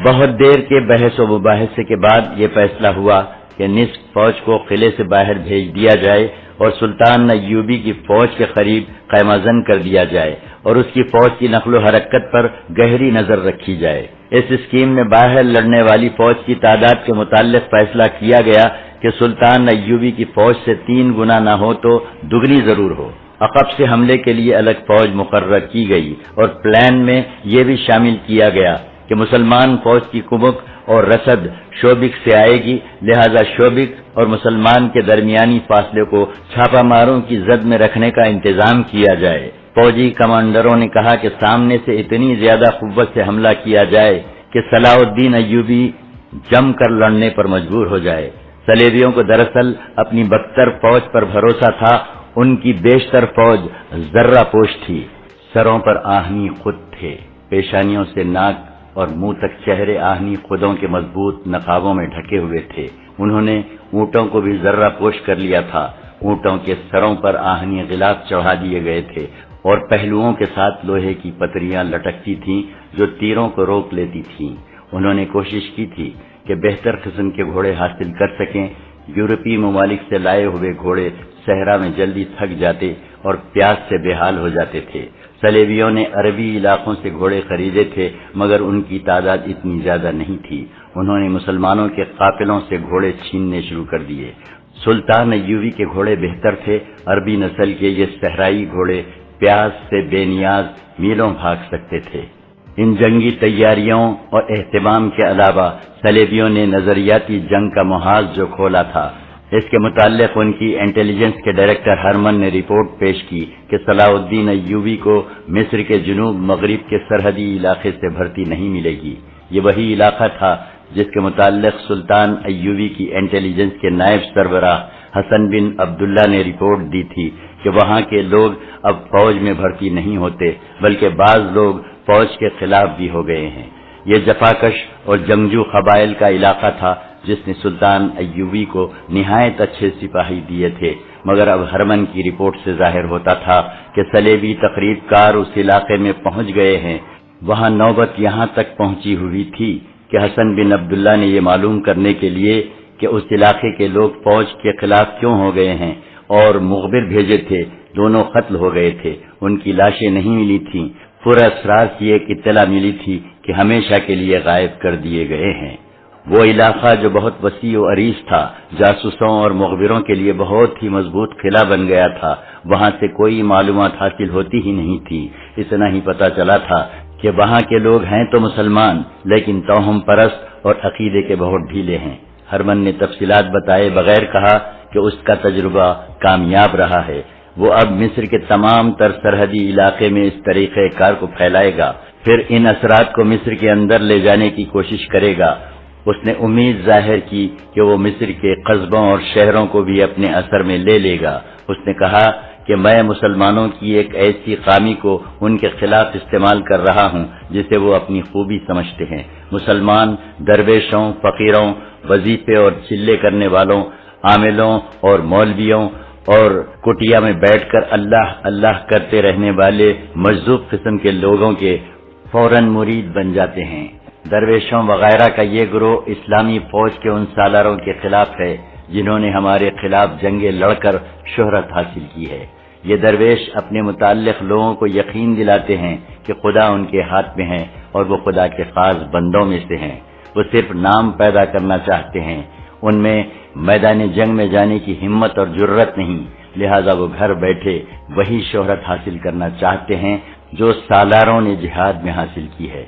بہت دیر کے بحث و مباحثے کے بعد یہ فیصلہ ہوا کہ نصف فوج کو قلعے سے باہر بھیج دیا جائے اور سلطان ایوبی کی فوج کے قریب قیمہ زن کر دیا جائے اور اس کی فوج کی نقل و حرکت پر گہری نظر رکھی جائے۔ اس اسکیم میں باہر لڑنے والی فوج کی تعداد کے متعلق فیصلہ کیا گیا کہ سلطان ایوبی کی فوج سے 3 گنا نہ ہو تو دگنی ضرور ہو۔ عقب سے حملے کے لیے الگ فوج مقرر کی گئی اور پلان میں یہ بھی شامل کیا گیا کہ مسلمان فوج کی کمک اور رسد شوبک سے آئے گی، لہذا شوبک اور مسلمان کے درمیانی فاصلے کو چھاپہ ماروں کی زد میں رکھنے کا انتظام کیا جائے۔ فوجی کمانڈروں نے کہا کہ سامنے سے اتنی زیادہ قوت سے حملہ کیا جائے کہ صلاح الدین ایوبی جم کر لڑنے پر مجبور ہو جائے۔ صلیبیوں کو دراصل اپنی بدتر فوج پر بھروسہ تھا، ان کی بیشتر فوج ذرہ پوش تھی، سروں پر آہنی خود تھے، پیشانیوں سے ناک اور منہ تک چہرے آہنی خودوں کے مضبوط نقابوں میں ڈھکے ہوئے تھے۔ انہوں نے اونٹوں کو بھی ذرہ پوش کر لیا تھا، اونٹوں کے سروں پر آہنی غلاف چڑھا دیے گئے تھے اور پہلوؤں کے ساتھ لوہے کی پتریاں لٹکتی تھیں جو تیروں کو روک لیتی تھیں۔ انہوں نے کوشش کی تھی کہ بہتر قسم کے گھوڑے حاصل کر سکیں۔ یورپی ممالک سے لائے ہوئے گھوڑے صحرا میں جلدی تھک جاتے اور پیاس سے بے حال ہو جاتے تھے۔ صلیبیوں نے عربی علاقوں سے گھوڑے خریدے تھے، مگر ان کی تعداد اتنی زیادہ نہیں تھی۔ انہوں نے مسلمانوں کے قافلوں سے گھوڑے چھیننے شروع کر دیے۔ سلطان ایوبی کے گھوڑے بہتر تھے، عربی نسل کے یہ صحرائی گھوڑے پیاس سے بے نیاز میلوں بھاگ سکتے تھے۔ ان جنگی تیاریوں اور اہتمام کے علاوہ صلیبیوں نے نظریاتی جنگ کا محاذ جو کھولا تھا، اس کے متعلق ان کی انٹیلیجنس کے ڈائریکٹر ہرمن نے رپورٹ پیش کی کہ صلاح الدین ایوبی کو مصر کے جنوب مغرب کے سرحدی علاقے سے بھرتی نہیں ملے گی۔ یہ وہی علاقہ تھا جس کے متعلق سلطان ایوبی کی انٹیلیجنس کے نائب سربراہ حسن بن عبداللہ نے رپورٹ دی تھی کہ وہاں کے لوگ اب فوج میں بھرتی نہیں ہوتے، بلکہ بعض لوگ فوج کے خلاف بھی ہو گئے ہیں۔ یہ جفاکش اور جنگجو قبائل کا علاقہ تھا جس نے سلطان ایوبی کو نہایت اچھے سپاہی دیے تھے، مگر اب ہرمن کی رپورٹ سے ظاہر ہوتا تھا کہ صلیبی تقریب کار اس علاقے میں پہنچ گئے ہیں۔ وہاں نوبت یہاں تک پہنچی ہوئی تھی کہ حسن بن عبداللہ نے یہ معلوم کرنے کے لیے کہ اس علاقے کے لوگ فوج کے خلاف کیوں ہو گئے ہیں اور مخبر بھیجے تھے، دونوں قتل ہو گئے تھے، ان کی لاشیں نہیں ملی تھیں۔ پر اسرار کی ایک اطلاع ملی تھی کہ ہمیشہ کے لیے غائب کر دیے گئے ہیں۔ وہ علاقہ جو بہت وسیع و عریض تھا، جاسوسوں اور مخبروں کے لیے بہت ہی مضبوط قلعہ بن گیا تھا، وہاں سے کوئی معلومات حاصل ہوتی ہی نہیں تھی۔ اتنا ہی پتہ چلا تھا کہ وہاں کے لوگ ہیں تو مسلمان، لیکن توہم پرست اور عقیدے کے بہت ڈھیلے ہیں۔ ہرمن نے تفصیلات بتائے بغیر کہا کہ اس کا تجربہ کامیاب رہا ہے۔ وہ اب مصر کے تمام تر سرحدی علاقے میں اس طریقہ کار کو پھیلائے گا، پھر ان اثرات کو مصر کے اندر لے جانے کی کوشش کرے گا۔ اس نے امید ظاہر کی کہ وہ مصر کے قصبوں اور شہروں کو بھی اپنے اثر میں لے لے گا۔ اس نے کہا کہ میں مسلمانوں کی ایک ایسی قامی کو ان کے خلاف استعمال کر رہا ہوں جسے وہ اپنی خوبی سمجھتے ہیں۔ مسلمان درویشوں، فقیروں، وظیفے اور چلے کرنے والوں، عاملوں اور مولویوں اور کٹیا میں بیٹھ کر اللہ اللہ کرتے رہنے والے مجذوب قسم کے لوگوں کے فوراً مرید بن جاتے ہیں۔ درویشوں وغیرہ کا یہ گروہ اسلامی فوج کے ان سالاروں کے خلاف ہے جنہوں نے ہمارے خلاف جنگیں لڑ کر شہرت حاصل کی ہے۔ یہ درویش اپنے متعلق لوگوں کو یقین دلاتے ہیں کہ خدا ان کے ہاتھ میں ہے اور وہ خدا کے خاص بندوں میں سے ہیں۔ وہ صرف نام پیدا کرنا چاہتے ہیں، ان میں میدان جنگ میں جانے کی ہمت اور جرت نہیں، لہذا وہ گھر بیٹھے وہی شہرت حاصل کرنا چاہتے ہیں جو سالاروں نے جہاد میں حاصل کی ہے۔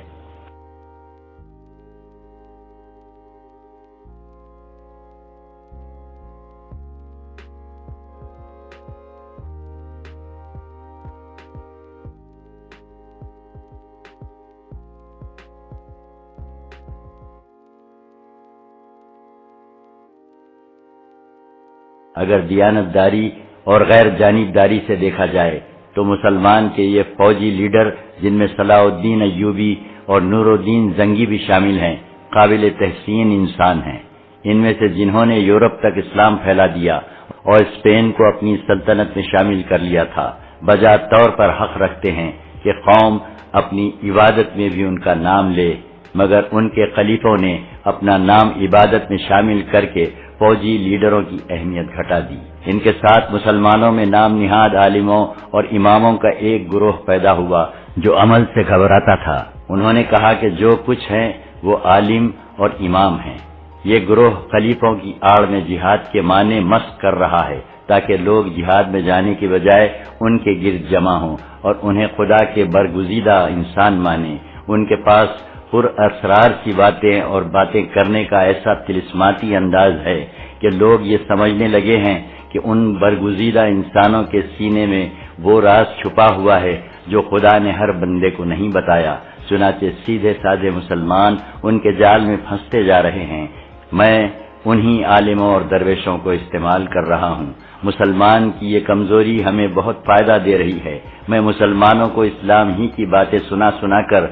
اگر دیانتداری اور غیر جانبداری سے دیکھا جائے تو مسلمان کے یہ فوجی لیڈر جن میں صلاح الدین ایوبی اور نور الدین زنگی بھی شامل ہیں، قابل تحسین انسان ہیں۔ ان میں سے جنہوں نے یورپ تک اسلام پھیلا دیا اور اسپین کو اپنی سلطنت میں شامل کر لیا تھا، بجا طور پر حق رکھتے ہیں کہ قوم اپنی عبادت میں بھی ان کا نام لے، مگر ان کے خلیفوں نے اپنا نام عبادت میں شامل کر کے فوجی لیڈروں کی اہمیت گھٹا دی۔ ان کے ساتھ مسلمانوں میں نام نہاد عالموں اور اماموں کا ایک گروہ پیدا ہوا جو عمل سے گھبراتا تھا۔ انہوں نے کہا کہ جو کچھ ہیں وہ عالم اور امام ہیں۔ یہ گروہ خلیفوں کی آڑ میں جہاد کے معنی مسخ کر رہا ہے تاکہ لوگ جہاد میں جانے کی بجائے ان کے گرد جمع ہوں اور انہیں خدا کے برگزیدہ انسان مانیں۔ ان کے پاس پر اسرار سی باتیں اور باتیں کرنے کا ایسا طلسماتی انداز ہے کہ لوگ یہ سمجھنے لگے ہیں کہ ان برگزیدہ انسانوں کے سینے میں وہ راز چھپا ہوا ہے جو خدا نے ہر بندے کو نہیں بتایا، چنانچہ سیدھے سادے مسلمان ان کے جال میں پھنستے جا رہے ہیں۔ میں انہی عالموں اور درویشوں کو استعمال کر رہا ہوں۔ مسلمان کی یہ کمزوری ہمیں بہت فائدہ دے رہی ہے۔ میں مسلمانوں کو اسلام ہی کی باتیں سنا سنا کر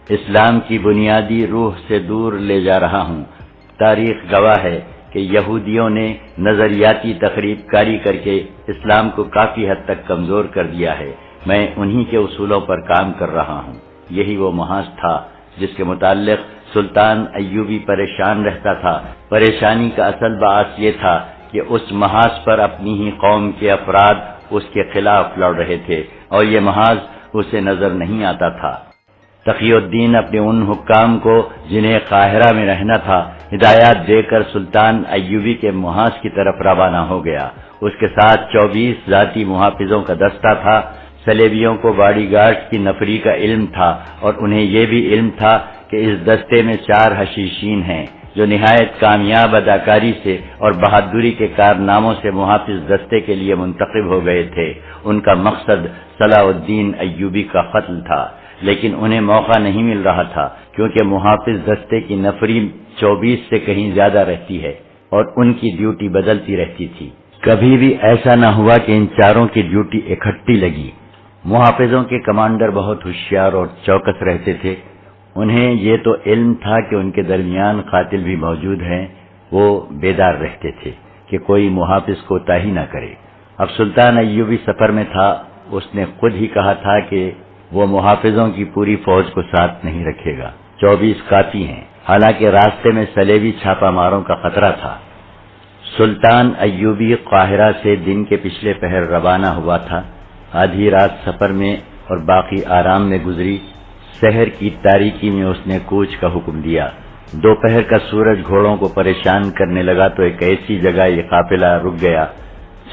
اسلام کی بنیادی روح سے دور لے جا رہا ہوں۔ تاریخ گواہ ہے کہ یہودیوں نے نظریاتی تخریب کاری کر کے اسلام کو کافی حد تک کمزور کر دیا ہے۔ میں انہی کے اصولوں پر کام کر رہا ہوں۔ یہی وہ محاذ تھا جس کے متعلق سلطان ایوبی پریشان رہتا تھا۔ پریشانی کا اصل باعث یہ تھا کہ اس محاذ پر اپنی ہی قوم کے افراد اس کے خلاف لڑ رہے تھے اور یہ محاذ اسے نظر نہیں آتا تھا۔ تقی الدین اپنے ان حکام کو جنہیں قاہرہ میں رہنا تھا ہدایات دے کر سلطان ایوبی کے محاذ کی طرف روانہ ہو گیا۔ اس کے ساتھ 24 ذاتی محافظوں کا دستہ تھا۔ سلیبیوں کو باڈی گارڈ کی نفری کا علم تھا اور انہیں یہ بھی علم تھا کہ اس دستے میں 4 حشیشین ہیں جو نہایت کامیاب اداکاری سے اور بہادری کے کارناموں سے محافظ دستے کے لیے منتخب ہو گئے تھے۔ ان کا مقصد صلاح الدین ایوبی کا قتل تھا، لیکن انہیں موقع نہیں مل رہا تھا کیونکہ محافظ دستے کی نفری 24 سے کہیں زیادہ رہتی ہے اور ان کی ڈیوٹی بدلتی رہتی تھی۔ کبھی بھی ایسا نہ ہوا کہ ان 4 کی ڈیوٹی اکٹھی لگی۔ محافظوں کے کمانڈر بہت ہوشیار اور چوکس رہتے تھے۔ انہیں یہ تو علم تھا کہ ان کے درمیان قاتل بھی موجود ہیں۔ وہ بیدار رہتے تھے کہ کوئی محافظ کوتاہی نہ کرے۔ اب سلطان ایوبی سفر میں تھا۔ اس نے خود ہی کہا تھا کہ وہ محافظوں کی پوری فوج کو ساتھ نہیں رکھے گا، 24 کافی ہیں، حالانکہ راستے میں سلیبی چھاپا ماروں کا خطرہ تھا۔ سلطان ایوبی قاہرہ سے دن کے پچھلے پہر روانہ ہوا تھا۔ آدھی رات سفر میں اور باقی آرام میں گزری۔ سحر کی تاریکی میں اس نے کوچ کا حکم دیا۔ دوپہر کا سورج گھوڑوں کو پریشان کرنے لگا تو ایک ایسی جگہ یہ قافلہ رک گیا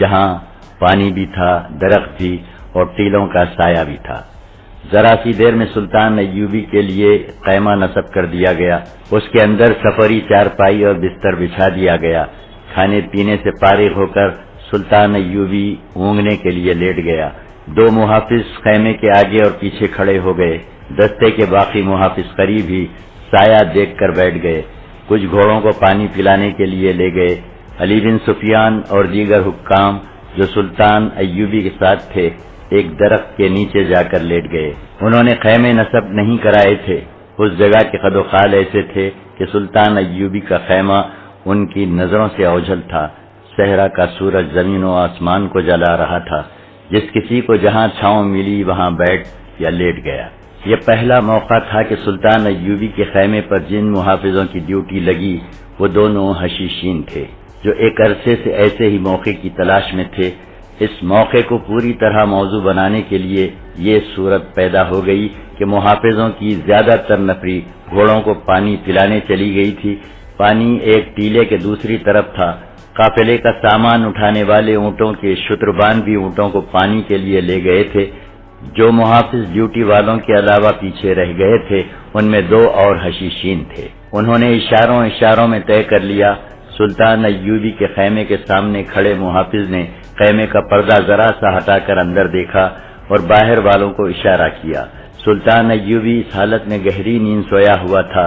جہاں پانی بھی تھا، درخت بھی اور ٹیلوں کا سایہ بھی تھا۔ ذرا سی دیر میں سلطان ایوبی کے لیے خیمہ نصب کر دیا گیا، اس کے اندر سفری چارپائی اور بستر بچھا دیا گیا۔ کھانے پینے سے فارغ ہو کر سلطان ایوبی اونگنے کے لیے لیٹ گیا۔ 2 محافظ خیمے کے آگے اور پیچھے کھڑے ہو گئے۔ دستے کے باقی محافظ قریب ہی سایہ دیکھ کر بیٹھ گئے۔ کچھ گھوڑوں کو پانی پلانے کے لیے لے گئے۔ علی بن سفیان اور دیگر حکام جو سلطان ایوبی کے ساتھ تھے ایک درخت کے نیچے جا کر لیٹ گئے۔ انہوں نے خیمے نصب نہیں کرائے تھے۔ اس جگہ کے قد و قال ایسے تھے کہ سلطان ایوبی کا خیمہ ان کی نظروں سے اوجھل تھا۔ صحرا کا سورج زمین و آسمان کو جلا رہا تھا۔ جس کسی کو جہاں چھاؤں ملی وہاں بیٹھ یا لیٹ گیا۔ یہ پہلا موقع تھا کہ سلطان ایوبی کے خیمے پر جن محافظوں کی ڈیوٹی لگی وہ دونوں حشیشین تھے جو ایک عرصے سے ایسے ہی موقع کی تلاش میں تھے۔ اس موقع کو پوری طرح موضوع بنانے کے لیے یہ صورت پیدا ہو گئی کہ محافظوں کی زیادہ تر نفری گھوڑوں کو پانی پلانے چلی گئی تھی۔ پانی ایک ٹیلے کے دوسری طرف تھا۔ قافلے کا سامان اٹھانے والے اونٹوں کے شتربان بھی اونٹوں کو پانی کے لیے لے گئے تھے۔ جو محافظ ڈیوٹی والوں کے علاوہ پیچھے رہ گئے تھے ان میں 2 اور حشیشین تھے۔ انہوں نے اشاروں میں طے کر لیا۔ سلطان ایوبی کے خیمے کے سامنے کھڑے محافظ نے خیمے کا پردہ ذرا سا ہٹا کر اندر دیکھا اور باہر والوں کو اشارہ کیا۔ سلطان ایوبی اس حالت میں گہری نیند سویا ہوا تھا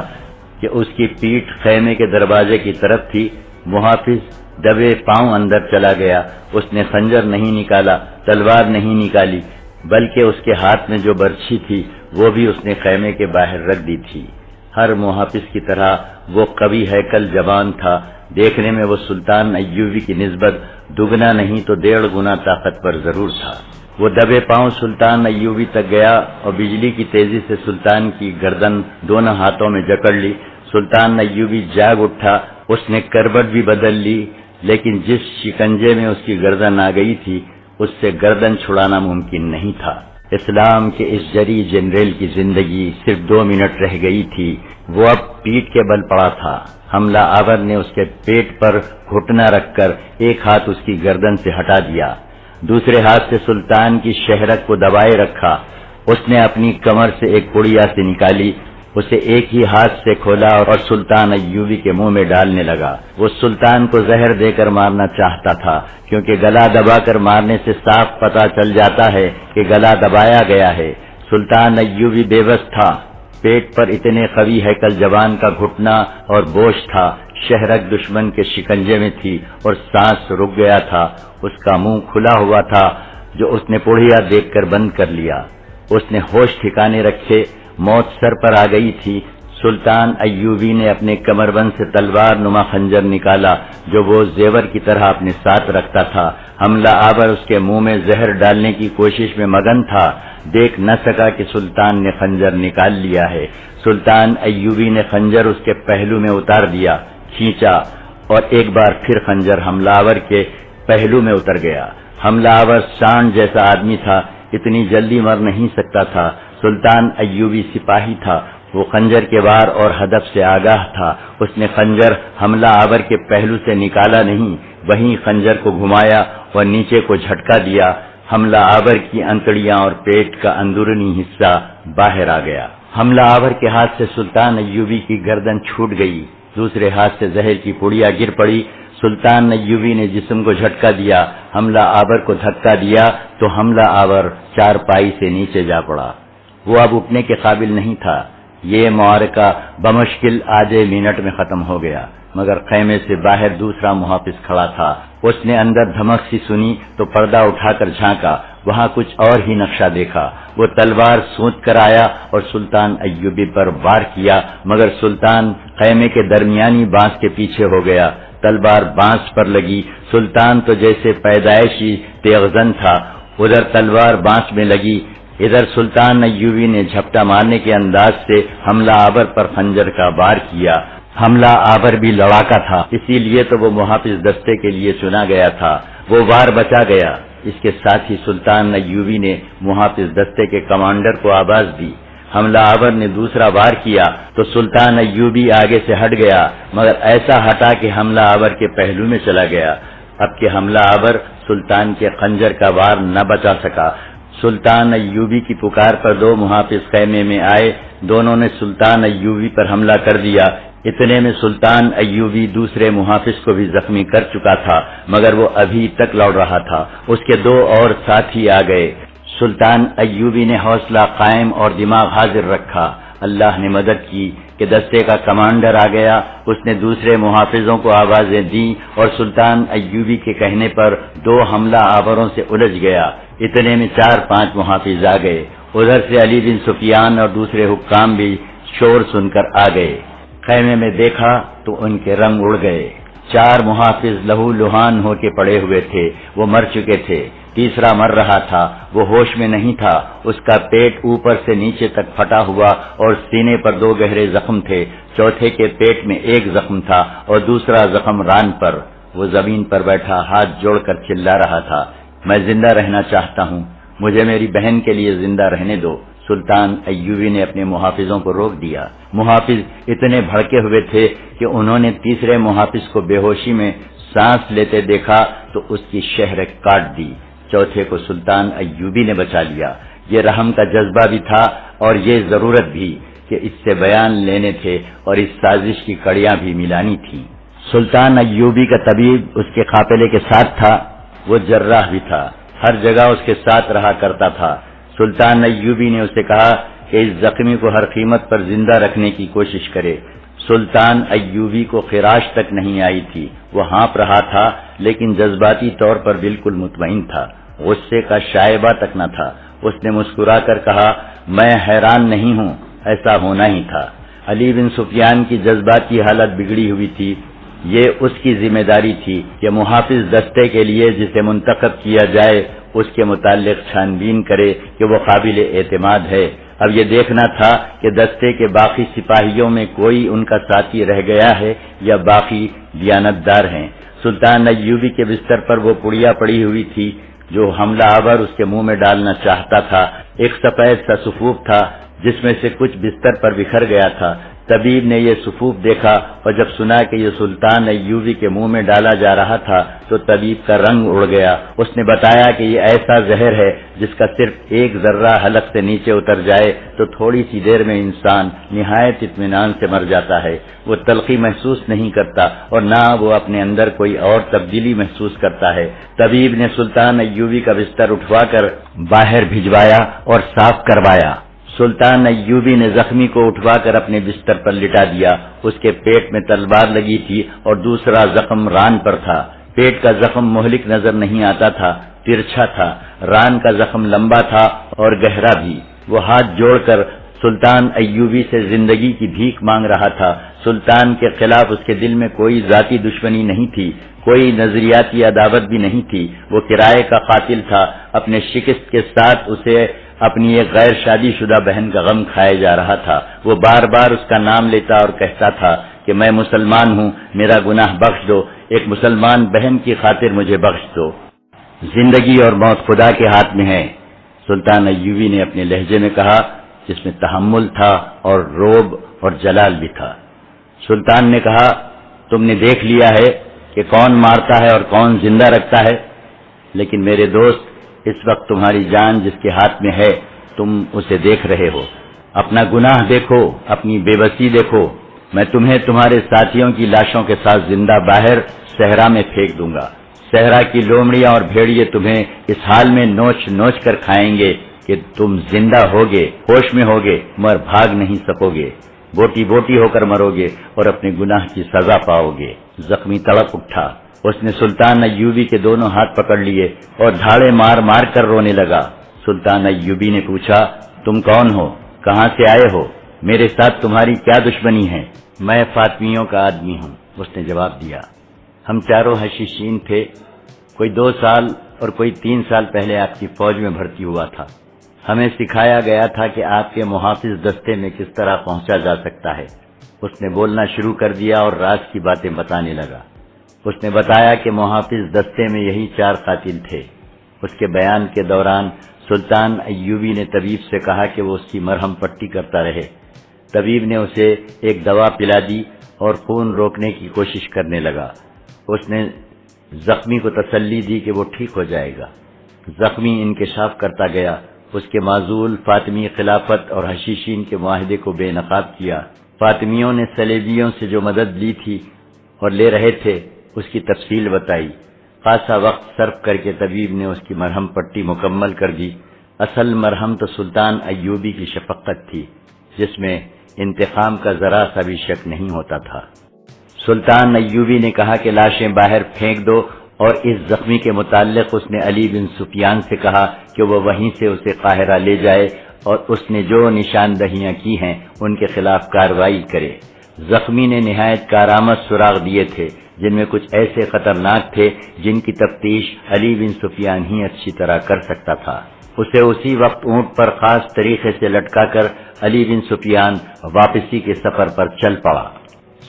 کہ اس کی پیٹھ خیمے کے دروازے کی طرف تھی۔ محافظ دبے پاؤں اندر چلا گیا۔ اس نے خنجر نہیں نکالا، تلوار نہیں نکالی، بلکہ اس کے ہاتھ میں جو برچھی تھی وہ بھی اس نے خیمے کے باہر رکھ دی تھی۔ ہر محافظ کی طرح وہ قوی ہیکل جوان تھا۔ دیکھنے میں وہ سلطان ایوبی کی نسبت دگنا نہیں تو 1.5 گنا طاقتور ضرور تھا۔ وہ دبے پاؤں سلطان ایوبی تک گیا اور بجلی کی تیزی سے سلطان کی گردن دونوں ہاتھوں میں جکڑ لی۔ سلطان ایوبی جاگ اٹھا۔ اس نے کروٹ بھی بدل لی، لیکن جس شکنجے میں اس کی گردن آ گئی تھی اس سے گردن چھڑانا ممکن نہیں تھا۔ اسلام کے اس جری جنرل کی زندگی صرف 2 منٹ رہ گئی تھی۔ وہ اب پیٹ کے بل پڑا تھا۔ حملہ آور نے اس کے پیٹ پر گھٹنا رکھ کر ایک ہاتھ اس کی گردن سے ہٹا دیا، دوسرے ہاتھ سے سلطان کی شہرک کو دبائے رکھا۔ اس نے اپنی کمر سے ایک پڑیا سے نکالی، اسے ایک ہی ہاتھ سے کھولا اور سلطان ایوبی کے منہ میں ڈالنے لگا۔ وہ سلطان کو زہر دے کر مارنا چاہتا تھا، کیونکہ گلا دبا کر مارنے سے صاف پتہ چل جاتا ہے کہ گلا دبایا گیا ہے۔ سلطان ایوبی بے بس تھا۔ پیٹ پر اتنے قوی ہیکل جوان کا گھٹنا اور بوجھ تھا، شہرک دشمن کے شکنجے میں تھی اور سانس رک گیا تھا۔ اس کا منہ کھلا ہوا تھا جو اس نے پڑیا دیکھ کر بند کر لیا۔ اس نے ہوش ٹھکانے رکھے، موت سر پر آ گئی تھی۔ سلطان ایوبی نے اپنے کمربند سے تلوار نما خنجر نکالا جو وہ زیور کی طرح اپنے ساتھ رکھتا تھا۔ حملہ آور اس کے منہ میں زہر ڈالنے کی کوشش میں مگن تھا، دیکھ نہ سکا کہ سلطان نے خنجر نکال لیا ہے۔ سلطان ایوبی نے خنجر اس کے پہلو میں اتار دیا، کھینچا اور ایک بار پھر خنجر حملہ آور کے پہلو میں اتر گیا۔ حملہ آور سانڈ جیسا آدمی تھا، اتنی جلدی مر نہیں سکتا تھا۔ سلطان ایوبی سپاہی تھا، وہ خنجر کے وار اور ہدف سے آگاہ تھا۔ اس نے خنجر حملہ آور کے پہلو سے نکالا نہیں، وہیں خنجر کو گھمایا اور نیچے کو جھٹکا دیا۔ حملہ آور کی انتڑیاں اور پیٹ کا اندرونی حصہ باہر آ گیا۔ حملہ آور کے ہاتھ سے سلطان ایوبی کی گردن چھوٹ گئی، دوسرے ہاتھ سے زہر کی پڑیا گر پڑی۔ سلطان ایوبی نے جسم کو جھٹکا دیا، حملہ آور کو دھکا دیا تو حملہ آور چارپائی سے نیچے جا پڑا۔ وہ اب اٹھنے کے قابل نہیں تھا۔ یہ معرکہ بمشکل آدھے منٹ میں ختم ہو گیا، مگر خیمے سے باہر دوسرا محافظ کھڑا تھا۔ اس نے اندر دھمک سی سنی تو پردہ اٹھا کر جھانکا، وہاں کچھ اور ہی نقشہ دیکھا۔ وہ تلوار سونت کر آیا اور سلطان ایوبی پر وار کیا، مگر سلطان خیمے کے درمیانی بانس کے پیچھے ہو گیا۔ تلوار بانس پر لگی۔ سلطان تو جیسے پیدائشی تیغزن تھا، ادھر تلوار بانس میں لگی، ادھر سلطان ایوبی نے جھپٹا مارنے کے انداز سے حملہ آور پر خنجر کا وار کیا۔ حملہ آور بھی لڑاکا تھا، اسی لیے تو وہ محافظ دستے کے لیے چنا گیا تھا۔ وہ وار بچا گیا۔ اس کے ساتھ ہی سلطان ایوبی نے محافظ دستے کے کمانڈر کو آواز دی، حملہ آور نے دوسرا وار کیا تو سلطان ایوبی آگے سے ہٹ گیا، مگر ایسا ہٹا کہ حملہ آور کے پہلو میں چلا گیا۔ اب کہ حملہ آور سلطان کے خنجر کا وار نہ بچا سکا۔ سلطان ایوبی کی پکار پر دو محافظ خیمے میں آئے، دونوں نے سلطان ایوبی پر حملہ کر دیا۔ اتنے میں سلطان ایوبی دوسرے محافظ کو بھی زخمی کر چکا تھا، مگر وہ ابھی تک لڑ رہا تھا۔ اس کے دو اور ساتھی آ گئے۔ سلطان ایوبی نے حوصلہ قائم اور دماغ حاضر رکھا۔ اللہ نے مدد کی کہ دستے کا کمانڈر آ گیا۔ اس نے دوسرے محافظوں کو آوازیں دیں اور سلطان ایوبی کے کہنے پر دو حملہ آوروں سے الجھ گیا۔ اتنے میں 4-5 محافظ آ گئے۔ ادھر سے علی بن سفیان اور دوسرے حکام بھی شور سن کر آ گئے۔ خیمے میں دیکھا تو ان کے رنگ اڑ گئے۔ 4 محافظ لہو لہان ہو کے پڑے ہوئے تھے، وہ مر چکے تھے۔ تیسرا مر رہا تھا، وہ ہوش میں نہیں تھا۔ اس کا پیٹ اوپر سے نیچے تک پھٹا ہوا اور سینے پر 2 گہرے زخم تھے۔ چوتھے کے پیٹ میں 1 زخم تھا اور دوسرا زخم ران پر۔ وہ زمین پر بیٹھا ہاتھ جوڑ کر چلا رہا تھا، میں زندہ رہنا چاہتا ہوں، مجھے میری بہن کے لیے زندہ رہنے دو۔ سلطان ایوبی نے اپنے محافظوں کو روک دیا۔ محافظ اتنے بھڑکے ہوئے تھے کہ انہوں نے تیسرے محافظ کو بے ہوشی میں سانس لیتے دیکھا تو اس کی شہریں کاٹ دی۔ چوتھے کو سلطان ایوبی نے بچا لیا۔ یہ رحم کا جذبہ بھی تھا اور یہ ضرورت بھی کہ اس سے بیان لینے تھے اور اس سازش کی کڑیاں بھی ملانی تھیں۔ سلطان ایوبی کا طبیب اس کے قافلے کے ساتھ تھا، وہ جراح بھی تھا، ہر جگہ اس کے ساتھ رہا کرتا تھا۔ سلطان ایوبی نے اسے کہا کہ اس زخمی کو ہر قیمت پر زندہ رکھنے کی کوشش کرے۔ سلطان ایوبی کو خراش تک نہیں آئی تھی، وہ ہانپ رہا تھا لیکن جذباتی طور پر بالکل مطمئن تھا، غصے کا شائبہ تک نہ تھا۔ اس نے مسکرا کر کہا، میں حیران نہیں ہوں، ایسا ہونا ہی تھا۔ علی بن سفیان کی جذباتی حالت بگڑی ہوئی تھی۔ یہ اس کی ذمہ داری تھی کہ محافظ دستے کے لیے جسے منتخب کیا جائے اس کے متعلق چھان بین کرے کہ وہ قابل اعتماد ہے۔ اب یہ دیکھنا تھا کہ دستے کے باقی سپاہیوں میں کوئی ان کا ساتھی رہ گیا ہے یا باقی دیانتدار ہیں۔ سلطان ایوبی کے بستر پر وہ پڑیا پڑی ہوئی تھی جو حملہ آور اس کے منہ میں ڈالنا چاہتا تھا۔ ایک سفید سا سفوف تھا جس میں سے کچھ بستر پر بکھر گیا تھا۔ طبیب نے یہ سفوف دیکھا اور جب سنا کہ یہ سلطان ایوبی کے منہ میں ڈالا جا رہا تھا تو طبیب کا رنگ اڑ گیا۔ اس نے بتایا کہ یہ ایسا زہر ہے جس کا صرف 1 ذرہ حلق سے نیچے اتر جائے تو تھوڑی سی دیر میں انسان نہایت اطمینان سے مر جاتا ہے، وہ تلخی محسوس نہیں کرتا اور نہ وہ اپنے اندر کوئی اور تبدیلی محسوس کرتا ہے۔ طبیب نے سلطان ایوبی کا بستر اٹھوا کر باہر بھجوایا اور صاف کروایا۔ سلطان ایوبی نے زخمی کو اٹھوا کر اپنے بستر پر لٹا دیا۔ اس کے پیٹ میں تلوار لگی تھی اور دوسرا زخم ران پر تھا۔ پیٹ کا زخم مہلک نظر نہیں آتا تھا، ترچھا تھا۔ ران کا زخم لمبا تھا اور گہرا بھی۔ وہ ہاتھ جوڑ کر سلطان ایوبی سے زندگی کی بھیک مانگ رہا تھا۔ سلطان کے خلاف اس کے دل میں کوئی ذاتی دشمنی نہیں تھی، کوئی نظریاتی عداوت بھی نہیں تھی۔ وہ کرائے کا قاتل تھا۔ اپنے شکست کے ساتھ اسے اپنی ایک غیر شادی شدہ بہن کا غم کھائے جا رہا تھا۔ وہ بار بار اس کا نام لیتا اور کہتا تھا کہ میں مسلمان ہوں، میرا گناہ بخش دو، ایک مسلمان بہن کی خاطر مجھے بخش دو۔ زندگی اور موت خدا کے ہاتھ میں ہے، سلطان ایوبی نے اپنے لہجے میں کہا جس میں تحمل تھا اور روب اور جلال بھی تھا۔ سلطان نے کہا، تم نے دیکھ لیا ہے کہ کون مارتا ہے اور کون زندہ رکھتا ہے، لیکن میرے دوست اس وقت تمہاری جان جس کے ہاتھ میں ہے تم اسے دیکھ رہے ہو۔ اپنا گناہ دیکھو، اپنی بے بسی دیکھو۔ میں تمہیں تمہارے ساتھیوں کی لاشوں کے ساتھ زندہ باہر صحرا میں پھینک دوں گا۔ صحرا کی لومڑیاں اور بھیڑیے تمہیں اس حال میں نوچ نوچ کر کھائیں گے کہ تم زندہ ہوگے، ہوش میں ہوگے، مگر بھاگ نہیں سکوگے، بوٹی بوٹی ہو کر مرو گے اور اپنے گناہ کی سزا پاؤ گے۔ زخمی تڑپ اٹھا۔ اس نے سلطان ایوبی کے دونوں ہاتھ پکڑ لیے اور دھاڑے مار مار کر رونے لگا۔ سلطان ایوبی نے پوچھا، تم کون ہو؟ کہاں سے آئے ہو؟ میرے ساتھ تمہاری کیا دشمنی ہے؟ میں فاطمیوں کا آدمی ہوں، اس نے جواب دیا۔ ہم چاروں حشیشین تھے، کوئی 2 سال اور کوئی 3 سال پہلے آپ کی فوج میں بھرتی ہوا تھا۔ ہمیں سکھایا گیا تھا کہ آپ کے محافظ دستے میں کس طرح پہنچا جا سکتا ہے۔ اس نے بولنا شروع کر دیا اور راز کی باتیں بتانے لگا۔ اس نے بتایا کہ محافظ دستے میں یہی 4 قاتل تھے۔ اس کے بیان کے دوران سلطان ایوبی نے طبیب سے کہا کہ وہ اس کی مرہم پٹی کرتا رہے۔ طبیب نے اسے ایک دوا پلا دی اور خون روکنے کی کوشش کرنے لگا۔ اس نے زخمی کو تسلی دی کہ وہ ٹھیک ہو جائے گا۔ زخمی انکشاف کرتا گیا، اس کے معزول فاطمی خلافت اور حشیشین کے معاہدے کو بے نقاب کیا۔ فاطمیوں نے صلیبیوں سے جو مدد لی تھی اور لے رہے تھے اس کی تفصیل بتائی۔ خاصا وقت صرف کر کے طبیب نے اس کی مرہم پٹی مکمل کر دی۔ اصل مرہم تو سلطان ایوبی کی شفقت تھی، جس میں انتقام کا ذرا سا بھی شک نہیں ہوتا تھا۔ سلطان ایوبی نے کہا کہ لاشیں باہر پھینک دو، اور اس زخمی کے متعلق اس نے علی بن سفیان سے کہا کہ وہ وہیں سے اسے قاہرہ لے جائے اور اس نے جو نشاندہیاں کی ہیں ان کے خلاف کارروائی کرے۔ زخمی نے نہایت کارآمد سراغ دیے تھے، جن میں کچھ ایسے خطرناک تھے جن کی تفتیش علی بن سفیان ہی اچھی طرح کر سکتا تھا۔ اسے اسی وقت اونٹ پر خاص طریقے سے لٹکا کر علی بن سفیان واپسی کے سفر پر چل پڑا۔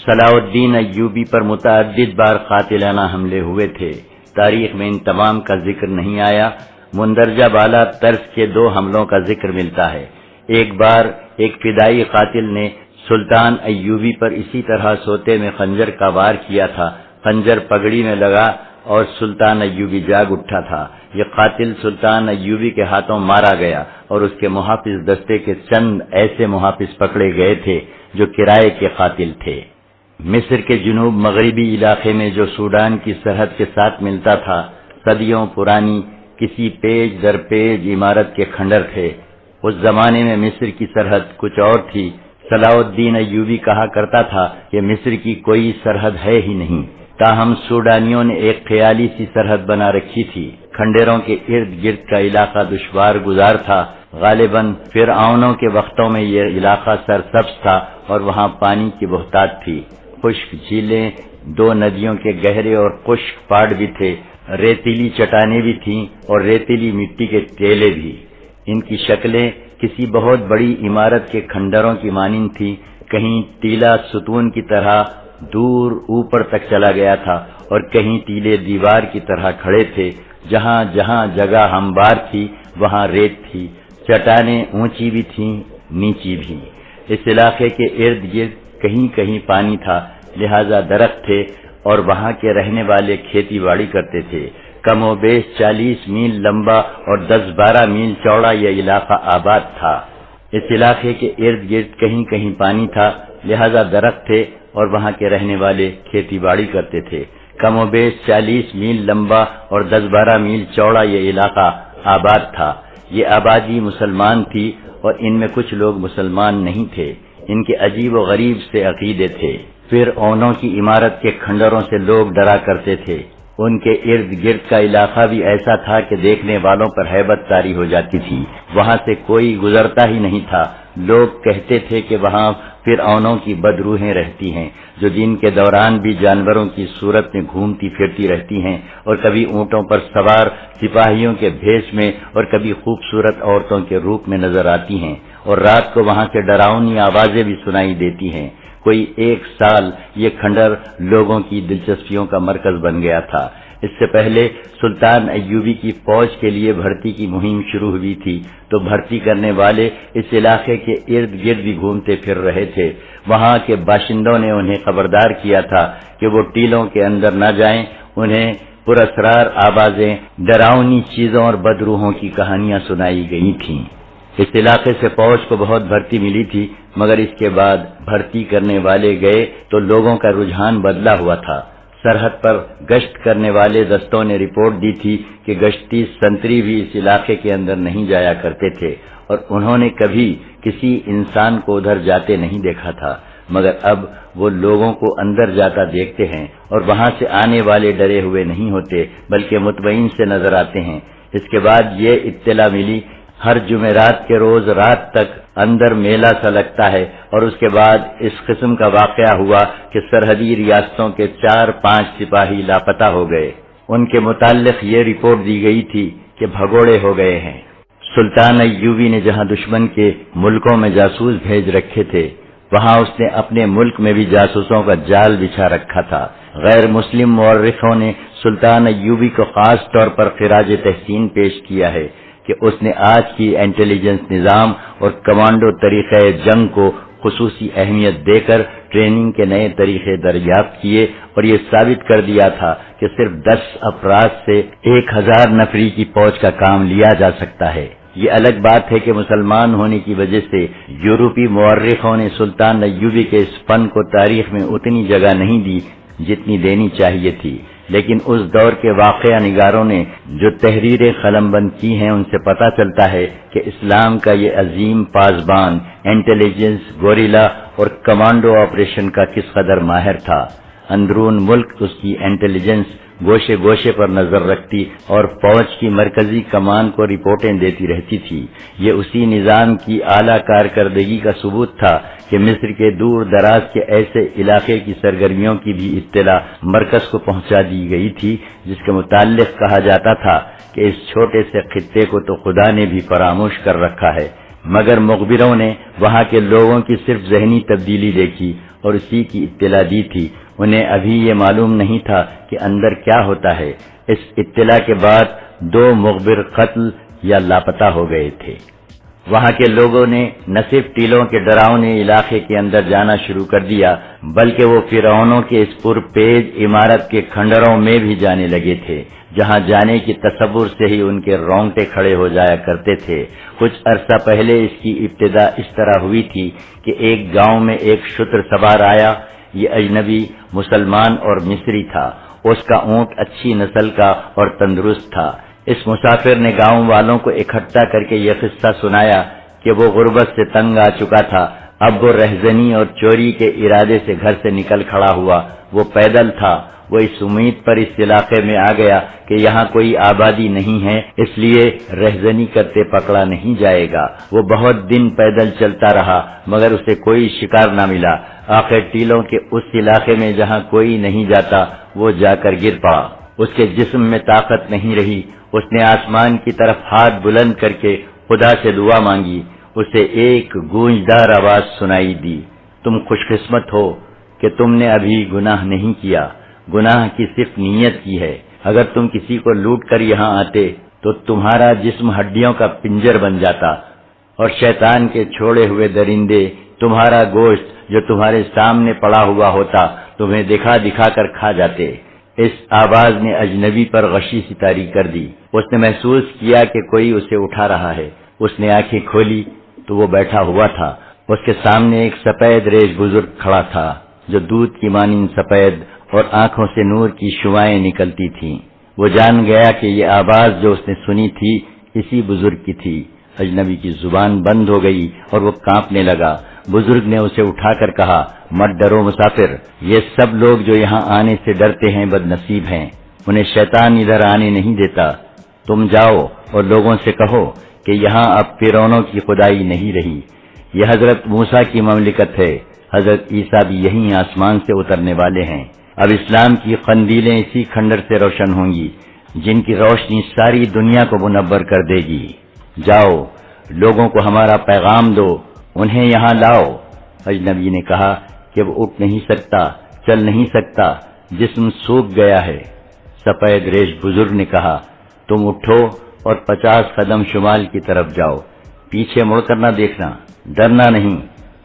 صلاح الدین ایوبی پر متعدد بار قاتلانہ حملے ہوئے تھے۔ تاریخ میں ان تمام کا ذکر نہیں آیا۔ مندرجہ بالا طرز کے 2 حملوں کا ذکر ملتا ہے۔ ایک بار ایک فدائی قاتل نے سلطان ایوبی پر اسی طرح سوتے میں خنجر کا وار کیا تھا۔ خنجر پگڑی میں لگا اور سلطان ایوبی جاگ اٹھا تھا۔ یہ قاتل سلطان ایوبی کے ہاتھوں مارا گیا اور اس کے محافظ دستے کے چند ایسے محافظ پکڑے گئے تھے جو کرائے کے قاتل تھے۔ مصر کے جنوب مغربی علاقے میں جو سوڈان کی سرحد کے ساتھ ملتا تھا، صدیوں پرانی کسی پیج در پیج عمارت کے کھنڈر تھے۔ اس زمانے میں مصر کی سرحد کچھ اور تھی۔ صلاح الدین ایوبی کہا کرتا تھا کہ مصر کی کوئی سرحد ہے ہی نہیں، تاہم سوڈانیوں نے ایک خیالی سی سرحد بنا رکھی تھی۔ کھنڈروں کے ارد گرد کا علاقہ دشوار گزار تھا۔ غالباً فرعونوں کے وقتوں میں یہ علاقہ سرسبز تھا اور وہاں پانی کی بہتات تھی۔ خشک جھیلیں، 2 ندیوں کے گہرے اور خشک پاڑ بھی تھے، ریتیلی چٹانیں بھی تھیں اور ریتیلی مٹی کے ٹیلے بھی۔ ان کی شکلیں کسی بہت بڑی عمارت کے کھنڈروں کی مانند تھی۔ کہیں ٹیلا ستون کی طرح دور اوپر تک چلا گیا تھا اور کہیں ٹیلے دیوار کی طرح کھڑے تھے۔ جہاں جہاں جگہ ہموار تھی وہاں ریت تھی۔ چٹانیں اونچی بھی تھیں، نیچی بھی۔ اس علاقے کے ارد گرد کہیں کہیں پانی تھا، لہذا درخت تھے اور وہاں کے رہنے والے کھیتی باڑی کرتے تھے۔ کم و بیش 40 میل لمبا اور 10-12 میل چوڑا یہ علاقہ آباد تھا۔ اس علاقے کے ارد گرد کہیں کہیں پانی تھا، لہذا درخت تھے اور وہاں کے رہنے والے کھیتی باڑی کرتے تھے۔ کم و بیش 40 میل لمبا اور 10-12 میل چوڑا یہ علاقہ آباد تھا۔ یہ آبادی مسلمان تھی اور ان میں کچھ لوگ مسلمان نہیں تھے۔ ان کے عجیب و غریب سے عقیدے تھے۔ فرعونوں کی عمارت کے کھنڈروں سے لوگ ڈرا کرتے تھے۔ ان کے ارد گرد کا علاقہ بھی ایسا تھا کہ دیکھنے والوں پر ہیبت طاری ہو جاتی تھی۔ وہاں سے کوئی گزرتا ہی نہیں تھا۔ لوگ کہتے تھے کہ وہاں فرعونوں کی بدروحیں رہتی ہیں، جو دن کے دوران بھی جانوروں کی صورت میں گھومتی پھرتی رہتی ہیں اور کبھی اونٹوں پر سوار سپاہیوں کے بھیس میں اور کبھی خوبصورت عورتوں کے روپ میں نظر آتی ہیں، اور رات کو وہاں سے ڈراؤنی آوازیں بھی سنائی دیتی ہیں۔ کوئی 1 سال یہ کھنڈر لوگوں کی دلچسپیوں کا مرکز بن گیا تھا۔ اس سے پہلے سلطان ایوبی کی فوج کے لیے بھرتی کی مہم شروع ہوئی تھی تو بھرتی کرنے والے اس علاقے کے ارد گرد بھی گھومتے پھر رہے تھے۔ وہاں کے باشندوں نے انہیں خبردار کیا تھا کہ وہ ٹیلوں کے اندر نہ جائیں۔ انہیں پراسرار آوازیں، ڈراؤنی چیزوں اور بدروحوں کی کہانیاں سنائی گئی تھیں۔ اس علاقے سے فوج کو بہت بھرتی ملی تھی، مگر اس کے بعد بھرتی کرنے والے گئے تو لوگوں کا رجحان بدلا ہوا تھا۔ سرحد پر گشت کرنے والے دستوں نے رپورٹ دی تھی کہ گشتی سنتری بھی اس علاقے کے اندر نہیں جایا کرتے تھے اور انہوں نے کبھی کسی انسان کو ادھر جاتے نہیں دیکھا تھا، مگر اب وہ لوگوں کو اندر جاتا دیکھتے ہیں اور وہاں سے آنے والے ڈرے ہوئے نہیں ہوتے بلکہ مطمئن سے نظر آتے ہیں۔ اس کے بعد یہ اطلاع ملی ہر جمعرات کے روز رات تک اندر میلہ سا لگتا ہے، اور اس کے بعد اس قسم کا واقعہ ہوا کہ سرحدی ریاستوں کے 4-5 سپاہی لاپتہ ہو گئے۔ ان کے متعلق یہ رپورٹ دی گئی تھی کہ بھگوڑے ہو گئے ہیں۔ سلطان ایوبی نے جہاں دشمن کے ملکوں میں جاسوس بھیج رکھے تھے، وہاں اس نے اپنے ملک میں بھی جاسوسوں کا جال بچھا رکھا تھا۔ غیر مسلم مورخوں نے سلطان ایوبی کو خاص طور پر خراج تحسین پیش کیا ہے۔ کہ اس نے آج کی انٹیلیجنس نظام اور کمانڈو طریقہ جنگ کو خصوصی اہمیت دے کر ٹریننگ کے نئے طریقے دریافت کیے اور یہ ثابت کر دیا تھا کہ صرف 10 افراد سے 1000 نفری کی فوج کا کام لیا جا سکتا ہے۔ یہ الگ بات ہے کہ مسلمان ہونے کی وجہ سے یورپی مورخوں نے سلطان ایوبی کے اس فن کو تاریخ میں اتنی جگہ نہیں دی جتنی دینی چاہیے تھی، لیکن اس دور کے واقعہ نگاروں نے جو تحریریں قلم بند کی ہیں ان سے پتہ چلتا ہے کہ اسلام کا یہ عظیم پاسبان انٹیلیجنس، گوریلا اور کمانڈو آپریشن کا کس قدر ماہر تھا۔ اندرون ملک اس کی انٹیلیجنس گوشے گوشے پر نظر رکھتی اور فوج کی مرکزی کمان کو رپورٹیں دیتی رہتی تھی۔ یہ اسی نظام کی اعلیٰ کارکردگی کا ثبوت تھا کہ مصر کے دور دراز کے ایسے علاقے کی سرگرمیوں کی بھی اطلاع مرکز کو پہنچا دی گئی تھی جس کے متعلق کہا جاتا تھا کہ اس چھوٹے سے خطے کو تو خدا نے بھی فراموش کر رکھا ہے، مگر مخبروں نے وہاں کے لوگوں کی صرف ذہنی تبدیلی دیکھی اور اسی کی اطلاع دی تھی۔ انہیں ابھی یہ معلوم نہیں تھا کہ اندر کیا ہوتا ہے۔ اس اطلاع کے بعد 2 مخبر قتل یا لاپتہ ہو گئے تھے۔ وہاں کے لوگوں نے نہ صرف ٹیلوں کے ڈراؤنے علاقے کے اندر جانا شروع کر دیا بلکہ وہ فرعونوں کے اس پرپیج عمارت کے کھنڈروں میں بھی جانے لگے تھے، جہاں جانے کی تصور سے ہی ان کے رونگٹے کھڑے ہو جایا کرتے تھے۔ کچھ عرصہ پہلے اس کی ابتدا اس طرح ہوئی تھی کہ ایک گاؤں میں ایک شتر سوار آیا۔ یہ اجنبی مسلمان اور مصری تھا۔ اس کا اونٹ اچھی نسل کا اور تندرست تھا۔ اس مسافر نے گاؤں والوں کو اکٹھا کر کے یہ قصہ سنایا کہ وہ غربت سے تنگ آ چکا تھا۔ اب وہ رہزنی اور چوری کے ارادے سے گھر سے نکل کھڑا ہوا۔ وہ پیدل تھا۔ وہ اس امید پر اس علاقے میں آ گیا کہ یہاں کوئی آبادی نہیں ہے، اس لیے رہزنی کرتے پکڑا نہیں جائے گا۔ وہ بہت دن پیدل چلتا رہا مگر اسے کوئی شکار نہ ملا۔ آخر ٹیلوں کے اس علاقے میں جہاں کوئی نہیں جاتا وہ جا کر گر پڑا۔ اس کے جسم میں طاقت نہیں رہی۔ اس نے آسمان کی طرف ہاتھ بلند کر کے خدا سے دعا مانگی۔ اسے ایک گونجدار آواز سنائی دی، تم خوش قسمت ہو کہ تم نے ابھی گناہ نہیں کیا، گناہ کی صرف نیت کی ہے۔ اگر تم کسی کو لوٹ کر یہاں آتے تو تمہارا جسم ہڈیوں کا پنجر بن جاتا اور شیطان کے چھوڑے ہوئے درندے تمہارا گوشت جو تمہارے سامنے پڑا ہوا ہوتا تمہیں دکھا دکھا کر کھا جاتے۔ اس آواز نے اجنبی پر غشی سی طاری کر دی۔ اس نے محسوس کیا کہ کوئی اسے اٹھا رہا ہے۔ اس نے آنکھیں کھولی تو وہ بیٹھا ہوا تھا۔ اس کے سامنے ایک سفید ریش بزرگ کھڑا تھا جو دودھ کی مانند سفید اور آنکھوں سے نور کی شعائیں نکلتی تھیں۔ وہ جان گیا کہ یہ آواز جو اس نے سنی تھی اسی بزرگ کی تھی۔ اجنبی کی زبان بند ہو گئی اور وہ کانپنے لگا۔ بزرگ نے اسے اٹھا کر کہا، مت ڈرو مسافر، یہ سب لوگ جو یہاں آنے سے ڈرتے ہیں بد نصیب ہیں، انہیں شیطان ادھر آنے نہیں دیتا۔ تم جاؤ اور لوگوں سے کہو کہ یہاں اب فرعونوں کی خدائی نہیں رہی، یہ حضرت موسیٰ کی مملکت ہے۔ حضرت عیسیٰ بھی یہیں آسمان سے اترنے والے ہیں۔ اب اسلام کی قندیلیں اسی کھنڈر سے روشن ہوں گی جن کی روشنی ساری دنیا کو منور کر دے گی۔ جاؤ، لوگوں کو ہمارا پیغام دو، انہیں یہاں لاؤ۔ اجنبی نے کہا کہ وہ اٹھ نہیں سکتا، چل نہیں سکتا، جسم سوکھ گیا ہے۔ سفید ریش بزرگ نے کہا، تم اٹھو اور 50 قدم شمال کی طرف جاؤ، پیچھے مڑ کر نہ دیکھنا، ڈرنا نہیں،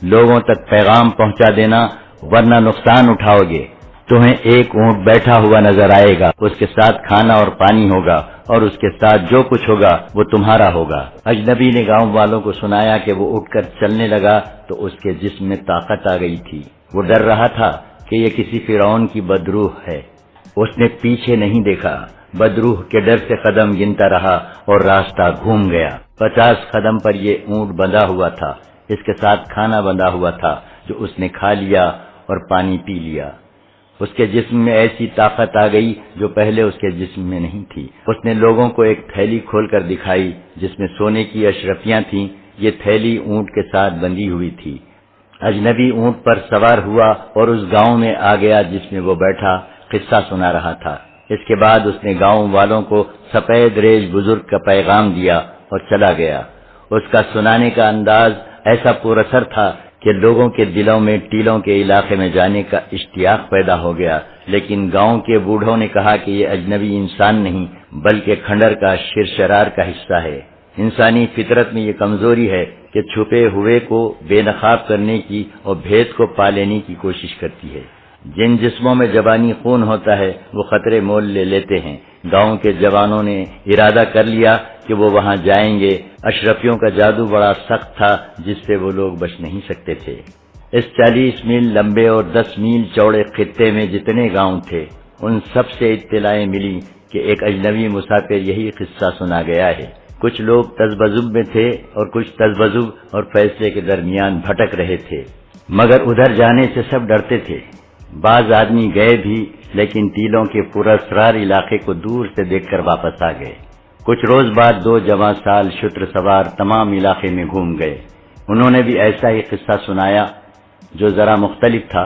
لوگوں تک پیغام پہنچا دینا ورنہ نقصان اٹھاؤ گے۔ تمہیں ایک اونٹ بیٹھا ہوا نظر آئے گا، اس کے ساتھ کھانا اور پانی ہوگا اور اس کے ساتھ جو کچھ ہوگا وہ تمہارا ہوگا۔ اجنبی نے گاؤں والوں کو سنایا کہ وہ اٹھ کر چلنے لگا تو اس کے جسم میں طاقت آ گئی تھی۔ وہ ڈر رہا تھا کہ یہ کسی فرعون کی بدروح ہے۔ اس نے پیچھے نہیں دیکھا، بدروح کے ڈر سے قدم گنتا رہا اور راستہ گھوم گیا۔ 50 قدم پر یہ اونٹ بندھا ہوا تھا، اس کے ساتھ کھانا بندھا ہوا تھا جو اس نے کھا لیا اور پانی پی لیا۔ اس کے جسم میں ایسی طاقت آ گئی جو پہلے اس کے جسم میں نہیں تھی۔ اس نے لوگوں کو ایک تھیلی کھول کر دکھائی جس میں سونے کی اشرفیاں تھیں۔ یہ تھیلی اونٹ کے ساتھ بندھی ہوئی تھی۔ اجنبی اونٹ پر سوار ہوا اور اس گاؤں میں آ گیا جس میں وہ بیٹھا قصہ سنا رہا تھا۔ اس کے بعد اس نے گاؤں والوں کو سفید ریش بزرگ کا پیغام دیا اور چلا گیا۔ اس کا سنانے کا انداز ایسا پر اثر تھا کہ لوگوں کے دلوں میں ٹیلوں کے علاقے میں جانے کا اشتیاق پیدا ہو گیا، لیکن گاؤں کے بوڑھوں نے کہا کہ یہ اجنبی انسان نہیں بلکہ کھنڈر کا شرشرار کا حصہ ہے۔ انسانی فطرت میں یہ کمزوری ہے کہ چھپے ہوئے کو بے نقاب کرنے کی اور بھید کو پا لینے کی کوشش کرتی ہے۔ جن جسموں میں جوانی خون ہوتا ہے وہ خطرے مول لے لیتے ہیں۔ گاؤں کے جوانوں نے ارادہ کر لیا کہ وہ وہاں جائیں گے۔ اشرفیوں کا جادو بڑا سخت تھا جس سے وہ لوگ بچ نہیں سکتے تھے۔ اس 40 میل لمبے اور 10 میل چوڑے خطے میں جتنے گاؤں تھے ان سب سے اطلاعیں ملی کہ ایک اجنبی مسافر یہی قصہ سنا گیا ہے۔ کچھ لوگ تذبذب میں تھے اور کچھ تذبذب اور فیصلے کے درمیان بھٹک رہے تھے، مگر ادھر جانے سے سب ڈرتے تھے۔ بعض آدمی گئے بھی لیکن ٹیلوں کے پراسرار علاقے کو دور سے دیکھ کر واپس آ گئے۔ کچھ روز بعد 2 جوان سال شتر سوار تمام علاقے میں گھوم گئے۔ انہوں نے بھی ایسا ہی قصہ سنایا جو ذرا مختلف تھا۔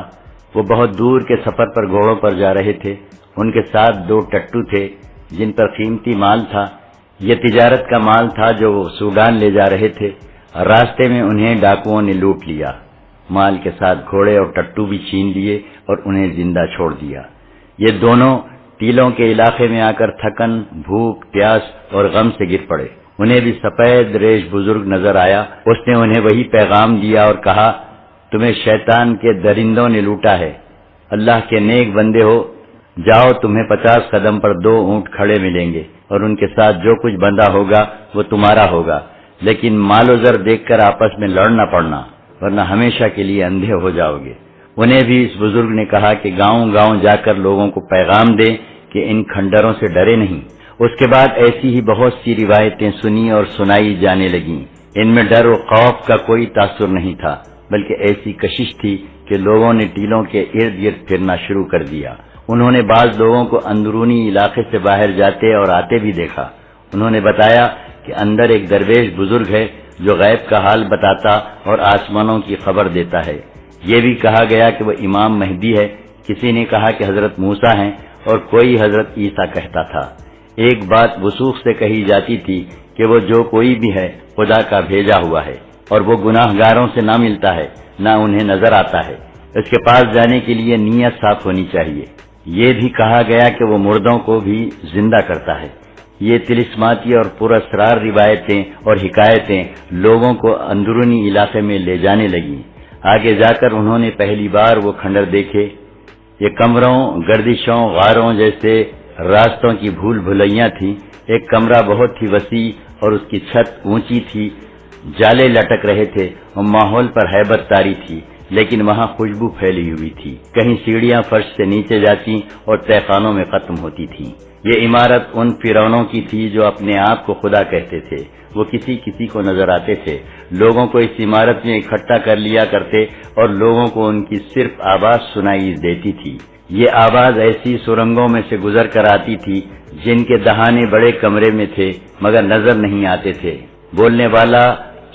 وہ بہت دور کے سفر پر گھوڑوں پر جا رہے تھے۔ ان کے ساتھ 2 ٹٹو تھے جن پر قیمتی مال تھا۔ یہ تجارت کا مال تھا جو وہ سوڈان لے جا رہے تھے۔ راستے میں انہیں ڈاکوؤں نے لوٹ لیا۔ مال کے ساتھ گھوڑے اور ٹٹو بھی چھین لیے اور انہیں زندہ چھوڑ دیا۔ یہ دونوں ٹیلوں کے علاقے میں آ کر تھکن، بھوک، پیاس اور غم سے گر پڑے۔ انہیں بھی سفید ریش بزرگ نظر آیا۔ اس نے انہیں وہی پیغام دیا اور کہا، تمہیں شیطان کے درندوں نے لوٹا ہے۔ اللہ کے نیک بندے ہو، جاؤ، تمہیں 50 قدم پر 2 اونٹ کھڑے ملیں گے اور ان کے ساتھ جو کچھ بندھا ہوگا وہ تمہارا ہوگا، لیکن مال و زر دیکھ کر آپس میں لڑنا پڑنا، ورنہ ہمیشہ کے لیے اندھے ہو جاؤ گے۔ انہیں بھی اس بزرگ نے کہا کہ گاؤں گاؤں جا کر لوگوں کو پیغام دیں کہ ان کھنڈروں سے ڈرے نہیں۔ اس کے بعد ایسی ہی بہت سی روایتیں سنی اور سنائی جانے لگیں۔ ان میں ڈر و خوف کا کوئی تاثر نہیں تھا، بلکہ ایسی کشش تھی کہ لوگوں نے ٹیلوں کے ارد گرد پھرنا شروع کر دیا۔ انہوں نے بعض لوگوں کو اندرونی علاقے سے باہر جاتے اور آتے بھی دیکھا۔ انہوں نے بتایا کہ اندر ایک درویش بزرگ ہے جو غیب کا حال بتاتا اور آسمانوں کی خبر دیتا ہے۔ یہ بھی کہا گیا کہ وہ امام مہدی ہے۔ کسی نے کہا کہ حضرت موسیٰ ہیں اور کوئی حضرت عیسیٰ کہتا تھا۔ ایک بات وثوق سے کہی جاتی تھی کہ وہ جو کوئی بھی ہے خدا کا بھیجا ہوا ہے، اور وہ گناہ گاروں سے نہ ملتا ہے، نہ انہیں نظر آتا ہے۔ اس کے پاس جانے کے لیے نیت صاف ہونی چاہیے۔ یہ بھی کہا گیا کہ وہ مردوں کو بھی زندہ کرتا ہے۔ یہ طلسماتی اور پراسرار روایتیں اور حکایتیں لوگوں کو اندرونی علاقے میں لے جانے لگیں۔ آگے جا کر انہوں نے پہلی بار وہ کھنڈر دیکھے۔ یہ کمروں، گردشوں، غاروں جیسے راستوں کی بھول بھلیاں تھیں۔ ایک کمرہ بہت ہی وسیع اور اس کی چھت اونچی تھی، جالے لٹک رہے تھے اور ماحول پر ہیبت طاری تھی، لیکن وہاں خوشبو پھیلی ہوئی تھی۔ کہیں سیڑھیاں فرش سے نیچے جاتی اور تہخانوں میں ختم ہوتی تھیں۔ یہ عمارت ان فرعونوں کی تھی جو اپنے آپ کو خدا کہتے تھے۔ وہ کسی کسی کو نظر آتے تھے۔ لوگوں کو اس عمارت میں اکٹھا کر لیا کرتے اور لوگوں کو ان کی صرف آواز سنائی دیتی تھی۔ یہ آواز ایسی سرنگوں میں سے گزر کر آتی تھی جن کے دہانے بڑے کمرے میں تھے مگر نظر نہیں آتے تھے۔ بولنے والا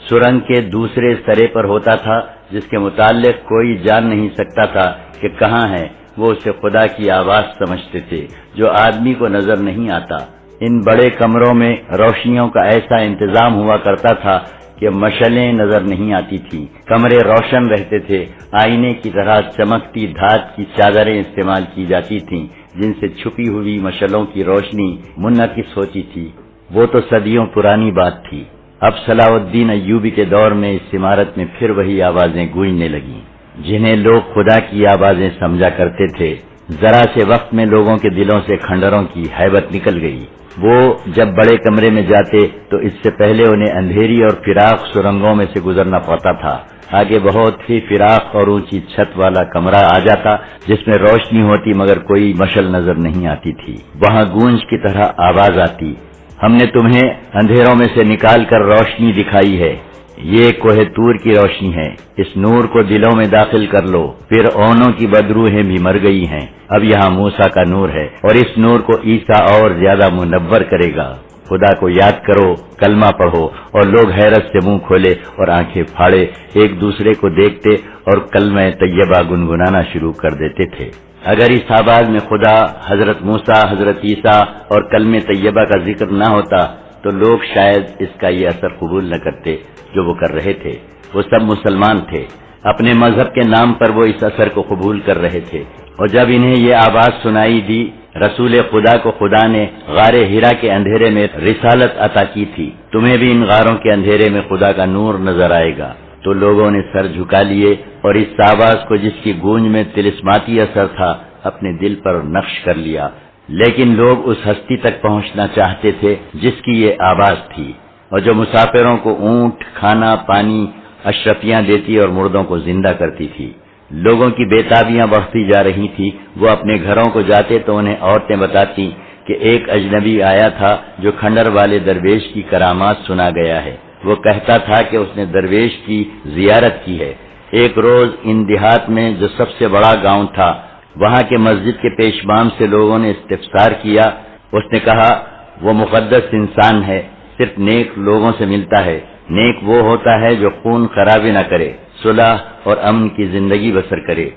سرنگ کے دوسرے سرے پر ہوتا تھا، جس کے متعلق کوئی جان نہیں سکتا تھا کہ کہاں ہے۔ وہ اسے خدا کی آواز سمجھتے تھے جو آدمی کو نظر نہیں آتا۔ ان بڑے کمروں میں روشنیوں کا ایسا انتظام ہوا کرتا تھا کہ مشعلیں نظر نہیں آتی تھیں۔ کمرے روشن رہتے تھے۔ آئینے کی طرح چمکتی دھات کی چادریں استعمال کی جاتی تھیں جن سے چھپی ہوئی مشعلوں کی روشنی منعکس ہوتی تھی۔ وہ تو صدیوں پرانی بات تھی۔ اب صلاح الدین ایوبی کے دور میں اس عمارت میں پھر وہی آوازیں گونجنے لگیں جنہیں لوگ خدا کی آوازیں سمجھا کرتے تھے۔ ذرا سے وقت میں لوگوں کے دلوں سے کھنڈروں کی ہیبت نکل گئی۔ وہ جب بڑے کمرے میں جاتے تو اس سے پہلے انہیں اندھیری اور فراق سرنگوں میں سے گزرنا پڑتا تھا۔ آگے بہت ہی فراق اور اونچی چھت والا کمرہ آ جاتا جس میں روشنی ہوتی مگر کوئی مشعل نظر نہیں آتی تھی۔ وہاں گونج کی طرح آواز آتی، ہم نے تمہیں اندھیروں میں سے نکال کر روشنی دکھائی ہے۔ یہ کوہ طور کی روشنی ہے، اس نور کو دلوں میں داخل کر لو۔ پھر اونوں کی بدروحیں بھی مر گئی ہیں، اب یہاں موسیٰ کا نور ہے اور اس نور کو عیسیٰ اور زیادہ منور کرے گا۔ خدا کو یاد کرو، کلمہ پڑھو۔ اور لوگ حیرت سے منہ کھولے اور آنکھیں پھاڑے ایک دوسرے کو دیکھتے اور کلمہ طیبہ گنگنانا شروع کر دیتے تھے۔ اگر اس آواز میں خدا، حضرت موسیٰ، حضرت عیسیٰ اور کلمہ طیبہ کا ذکر نہ ہوتا تو لوگ شاید اس کا یہ اثر قبول نہ کرتے جو وہ کر رہے تھے۔ وہ سب مسلمان تھے، اپنے مذہب کے نام پر وہ اس اثر کو قبول کر رہے تھے، اور جب انہیں یہ آواز سنائی دی رسول خدا کو خدا نے غار ہرا کے اندھیرے میں رسالت عطا کی تھی، تمہیں بھی ان غاروں کے اندھیرے میں خدا کا نور نظر آئے گا۔ تو لوگوں نے سر جھکا لیے اور اس آواز کو جس کی گونج میں طلسماتی اثر تھا اپنے دل پر نقش کر لیا، لیکن لوگ اس ہستی تک پہنچنا چاہتے تھے جس کی یہ آواز تھی اور جو مسافروں کو اونٹ، کھانا، پانی، اشرفیاں دیتی اور مردوں کو زندہ کرتی تھی۔ لوگوں کی بےتابیاں بڑھتی جا رہی تھی، وہ اپنے گھروں کو جاتے تو انہیں عورتیں بتاتی کہ ایک اجنبی آیا تھا جو کھنڈر والے درویش کی کرامات سنا گیا ہے، وہ کہتا تھا کہ اس نے درویش کی زیارت کی ہے۔ ایک روز ان دیہات میں جو سب سے بڑا گاؤں تھا، وہاں کے مسجد کے پیشبام سے لوگوں نے استفسار کیا۔ اس نے کہا وہ مقدس انسان ہے، صرف نیک لوگوں سے ملتا ہے۔ نیک وہ ہوتا ہے جو خون خرابی نہ کرے، صلح اور امن کی زندگی بسر کرے۔